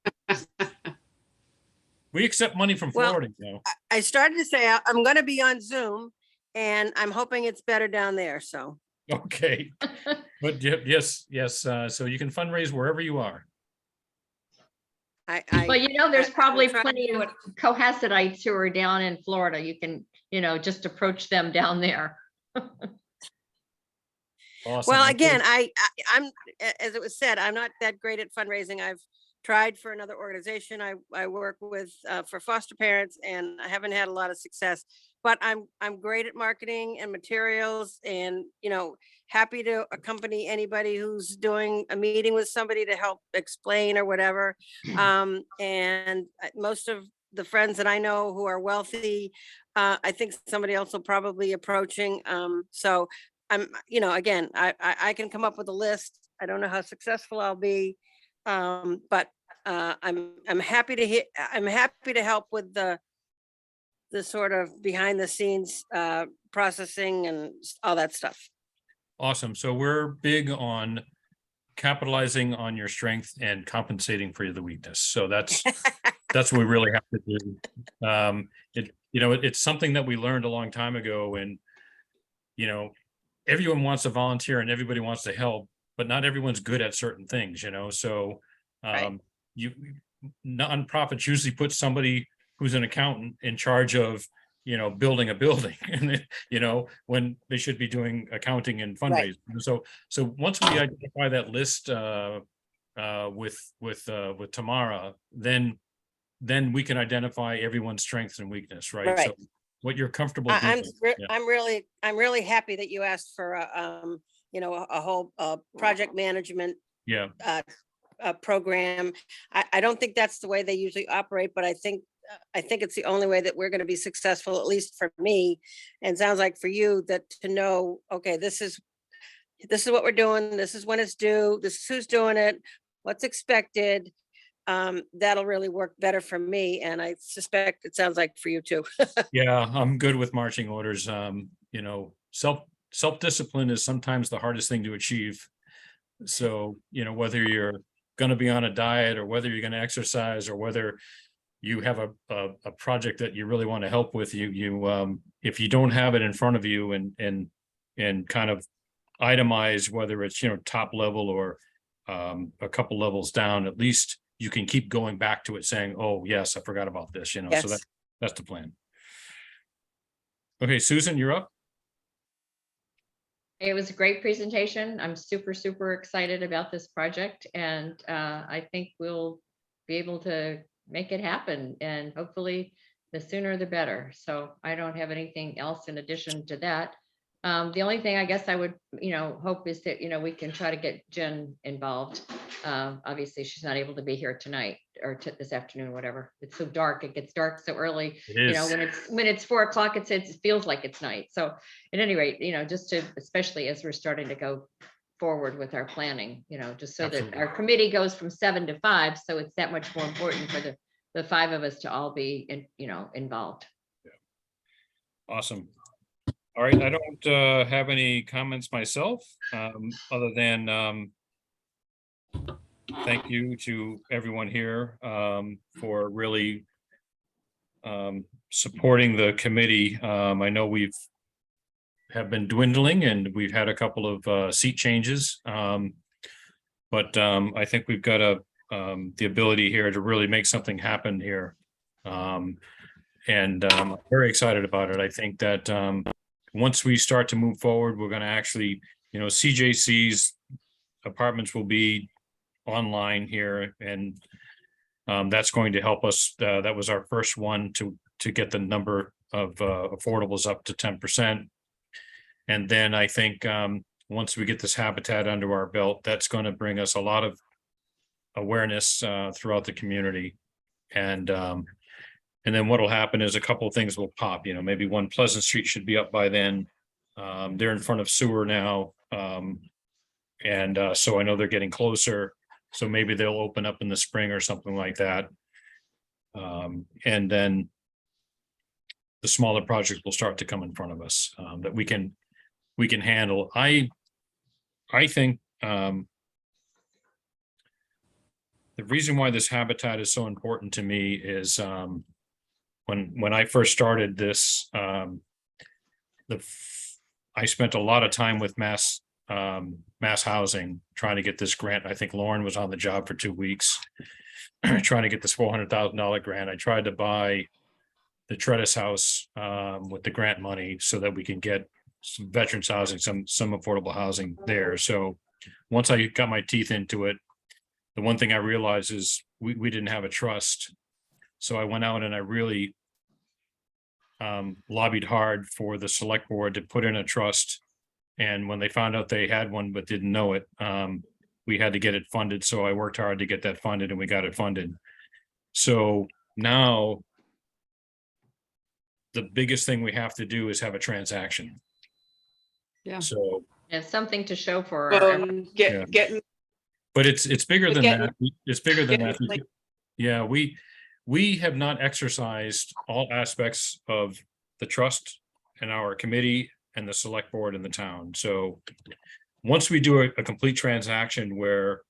We accept money from Well, Florida, you know. I started to say I'm gonna be on Zoom and I'm hoping it's better down there, so. Okay, but yes, so you can fundraise wherever you are. I, Well, you know, there's I'm probably trying to plenty do of Cohassettites who are down in Florida. You can, you know, just approach them down there. Awesome. Well, Okay. again, I'm, as it was said, I'm not that great at fundraising. I've tried for another organization I work with for foster parents, and I haven't had a lot of success. But I'm great at marketing and materials, and happy to accompany anybody who's doing a meeting with somebody to help explain or whatever. And most of the friends that I know who are wealthy, I think somebody else will probably be approaching. So I'm, again, I can come up with a list. I don't know how successful I'll be. But I'm happy to I'm happy to help with the sort of behind the scenes processing and all that stuff. Awesome. So we're big on capitalizing on your strength and compensating for the weakness. So that's what we really have to do. It's something that we learned a long time ago, and everyone wants to volunteer and everybody wants to help, but not everyone's good at certain things, so Right. nonprofits usually put somebody who's an accountant in charge of building a building, and when they should be doing accounting and Right. fundraising. So once we identify that list with Tamara, then we can identify everyone's strengths and weakness, right? Right. So what you're comfortable I'm doing. Yeah. I'm really happy that you asked for a whole project management Yeah. program. I don't think that's the way they usually operate, but I think it's the only way that we're going to be successful, at least for me. And sounds like for you, that to know, okay, this is what we're doing. This is when it's due. This is who's doing it, what's expected. That'll really work better for me. And I suspect it sounds like for you too. Yeah, I'm good with marching orders. Self-discipline is sometimes the hardest thing to achieve. So, whether you're going to be on a diet, or whether you're going to exercise, or whether you have a project that you really want to help with, if you don't have it in front of you and kind of itemize whether it's, top level or a couple levels down, at least you can keep going back to it saying, oh, yes, I forgot about this, so Yes. that's the plan. Okay, Susan, you're up. It was a great presentation. I'm super, super excited about this project, and I think we'll be able to make it happen, and hopefully the sooner the better. So I don't have anything else in addition to that. The only thing I guess I would, hope is that, we can try to get Jen involved. Obviously, she's not able to be here tonight or this afternoon, whatever. It's so dark. It gets dark so early. It is. When it's 4 o'clock, it feels like it's night. So at any rate, just to, especially as we're starting to go forward with our planning, just so that Absolutely. our committee goes from 7 to 5. So it's that much more important for the 5 of us to all be involved. Awesome. All right, I don't have any comments myself, other than thank you to everyone here for really supporting the committee. I know have been dwindling, and we've had a couple of seat changes, but I think we've got the ability here to really make something happen here, and I'm very excited about it. I think that once we start to move forward, we're going to actually, CJC's apartments will be online here, and that's going to help us. That was our first one to get the number of affordables up to 10%. And then I think once we get this habitat under our belt, that's going to bring us a lot of awareness throughout the community. And then what'll happen is a couple of things will pop, maybe 1 Pleasant Street should be up by then. They're in front of sewer now. So I know they're getting closer. So maybe they'll open up in the spring or something like that. And then the smaller projects will start to come in front of us that we can handle. I think the reason why this habitat is so important to me is when I first started this, I spent a lot of time with Mass Housing trying to get this grant. I think Lauren was on the job for 2 weeks trying to get this $400,000 grant. I tried to buy the Tredis house with the grant money so that we can get some veterans housing, some affordable housing there. So once I got my teeth into it, the one thing I realized is we didn't have a trust. So I went out and I really lobbied hard for the select board to put in a trust. And when they found out they had one but didn't know it, we had to get it funded. So I worked hard to get that funded and we got it funded. So now the biggest thing we have to do is have a transaction. Yeah. So, And something to show for. Yeah. Getting, but it's bigger But than getting- that. It's bigger than that. getting, like- Yeah, we have not exercised all aspects of the trust and our committee and the select board in the town. So once we do a complete transaction where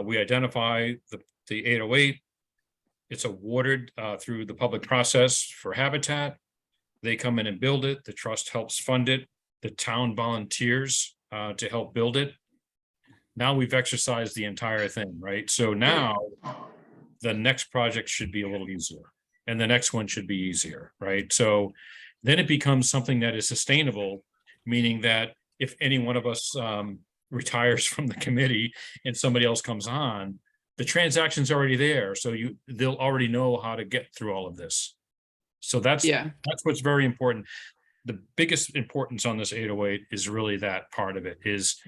we identify the 808, it's awarded through the public process for Habitat. They come in and build it. The trust helps fund it. The town volunteers to help build it. Now we've exercised the entire thing, right? So now the next project should be a little easier and the next one should be easier, right? So then it becomes something that is sustainable, meaning that if any one of us retires from the committee and somebody else comes on, the transaction's already there. So they'll already know how to get through all of this. So that's what's very important. The biggest importance on this 808 is really that part of it is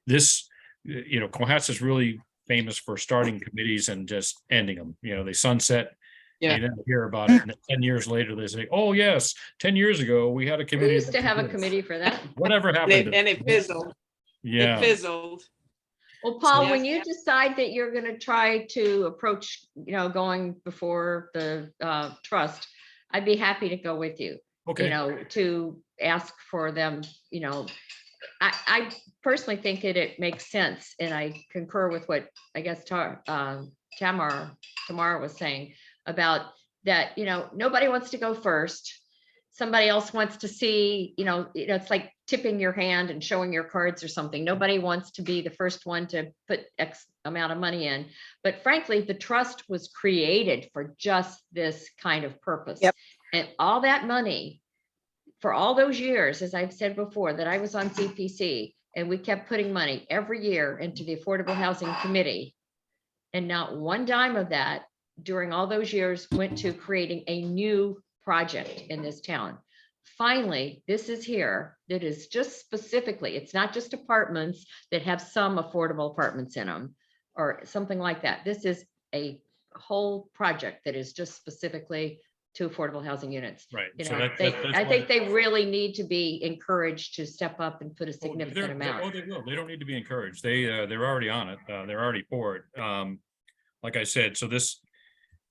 this, Cohasset is really famous for starting committees and just ending them. They sunset. Yeah. You never hear about it. And then 10 years later, they say, oh, yes, 10 years ago, we had a We committee. used to that have a did this." committee for that. Whatever and happened. it fizzled. Yeah. It fizzled. Well, Paul, So- when you decide that you're gonna try to approach, going before the trust, I'd be happy to go with you, Okay. to ask for them, I personally think it makes sense, and I concur with what I guess Tamara was saying about that, nobody wants to go first. Somebody else wants to see, it's like tipping your hand and showing your cards or something. Nobody wants to be the first one to put X amount of money in. But frankly, the trust was created for just this kind of purpose. Yep. And all that money for all those years, as I've said before, that I was on CPC, and we kept putting money every year into the Affordable Housing Committee. And not one dime of that during all those years went to creating a new project in this town. Finally, this is here that is just specifically, it's not just apartments that have some affordable apartments in them or something like that. This is a whole project that is just specifically to affordable housing units. Right. You So know, that- they- that's I why- think they really need to be encouraged to step up and put a Oh, significant they're- amount. Oh, they will. They don't need to be encouraged. They're already on it. They're already for it. Like I said, so this,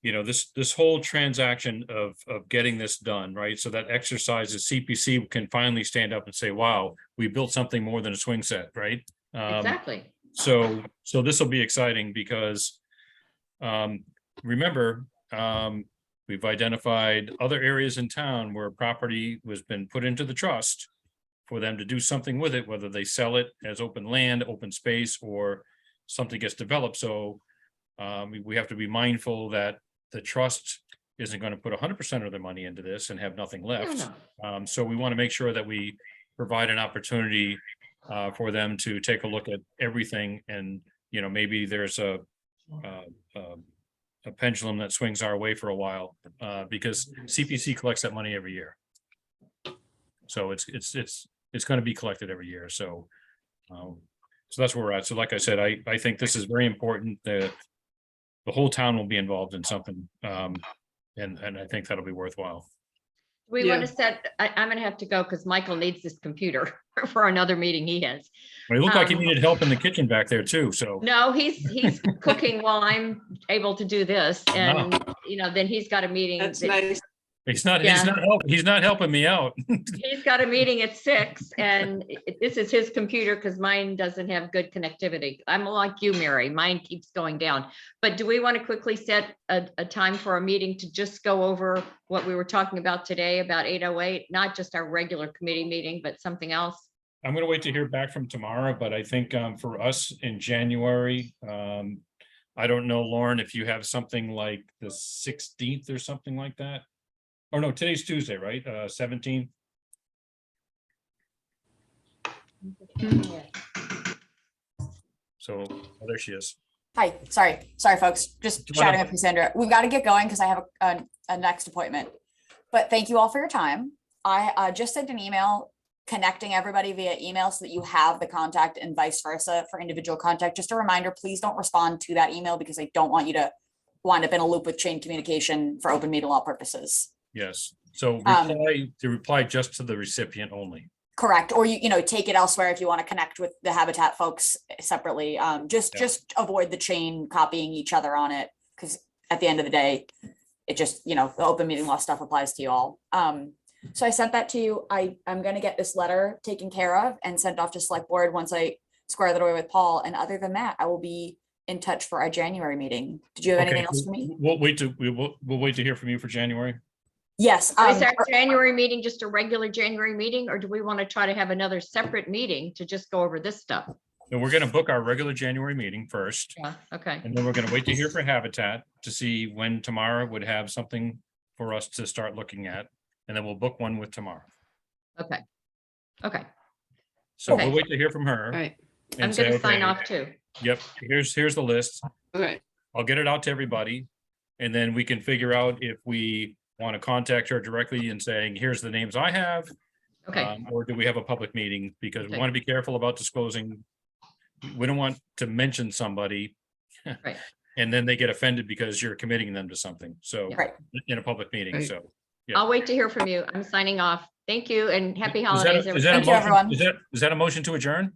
this whole transaction of getting this done, right? So that exercise is CPC can finally stand up and say, wow, we built something more than a swing set, right? Exactly. So this will be exciting because remember, we've identified other areas in town where property was been put into the trust for them to do something with it, whether they sell it as open land, open space, or something gets developed. So we have to be mindful that the trust isn't going to put 100% of their money into this and have nothing No, left. no. So we want to make sure that we provide an opportunity for them to take a look at everything, and maybe there's a pendulum that swings our way for a while because CPC collects that money every year. So it's it's going to be collected every year. So, so that's where we're at. So like I said, I think this is very important that the whole town will be involved in something. And I think that'll be worthwhile. We want Yeah. to set, I'm gonna have to go because Michael needs this computer for another meeting he has. But it looked like he Um, needed help in the kitchen back there too, so. No, he's cooking while I'm able to do this and, then he's got a meeting. That's that- nice. He's not Yeah. he's not helping me out. He's got a meeting at 6 and this is his computer because mine doesn't have good connectivity. I'm like you, Mary, mine keeps going down. But do we want to quickly set a time for a meeting to just go over what we were talking about today about 808, not just our regular committee meeting, but something else? I'm gonna wait to hear back from Tamara, but I think for us in January, I don't know, Lauren, if you have something like the 16th or something like that. Or no, today's Tuesday, right? 17th. So, oh, there she is. Hi, sorry, folks, just Come on chatting up. with Cassandra. We've got to get going because I have a next appointment. But thank you all for your time. I just sent an email connecting everybody via email so that you have the contact and vice versa for individual contact. Just a reminder, please don't respond to that email because I don't want you to wind up in a loop with chain communication for open meeting law purposes. Yes, so reply just to the recipient only. Correct, or you take it elsewhere if you want to connect with the Habitat folks separately. Just avoid the chain copying each other on it, because at the end of the day, it just, the open meeting law stuff applies to you all. So I sent that to you. I'm gonna get this letter taken care of and sent off to select board once I square that away with Paul. And other than that, I will be in touch for our January meeting. Did you have anything Okay, else for me? we'll wait to hear from you for January. Yes. Is our January meeting just a regular January meeting, or do we want to try to have another separate meeting to just go over this stuff? And we're gonna book our regular January meeting first, Yeah, okay, and then we're gonna wait to hear for Habitat to see when Tamara would have something for us to start looking at. And then we'll book one with Tamara. okay. So Okay. we'll wait to hear from her. All right, and I'm say, gonna sign okay, off too. Yep, here's the list. okay, I'll get it out to everybody. And then we can figure out if we want to contact her directly and saying, here's the names I have. Okay, Or do we have a public meeting? Because we Okay. want to be careful about disclosing. We don't want to mention somebody. Right. And then they get offended because you're committing them to something. So Right. in a public meeting, Right. so. yeah. I'll wait to hear from you. I'm signing off. Thank you and happy Is that a- holidays. is that a everybody. Thank you, motion- everyone. Is that a motion to adjourn?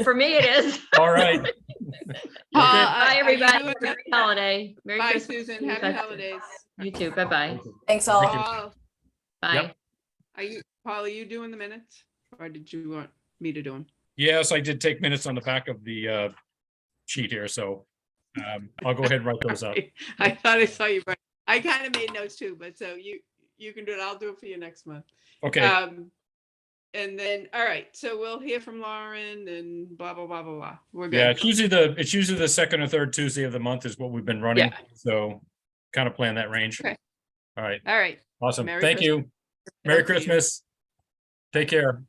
For me, it is. All right. Paul, Bye, are you everybody. doing- Happy holiday. Merry bye, Christmas. Susan, happy holidays. You too. Bye-bye. Thanks all. Thank you. Paul, Bye. Paul, are you doing the minutes? Or did you want me to do them? Yes, I did take minutes on the back of the sheet here, so I'll go ahead and write those up. I thought I saw you, but I kind of made notes too, but so you can do it. I'll do it for you next month. Okay, And then, all right, so we'll hear from Lauren and blah, blah, blah, blah, blah. We're yeah, good. it's usually the second or third Tuesday of the month is what we've been running, Yeah. so kind of plan that range. Okay. All right, All right. awesome. Merry Thank you. Merry Thank you. Christmas. Take care.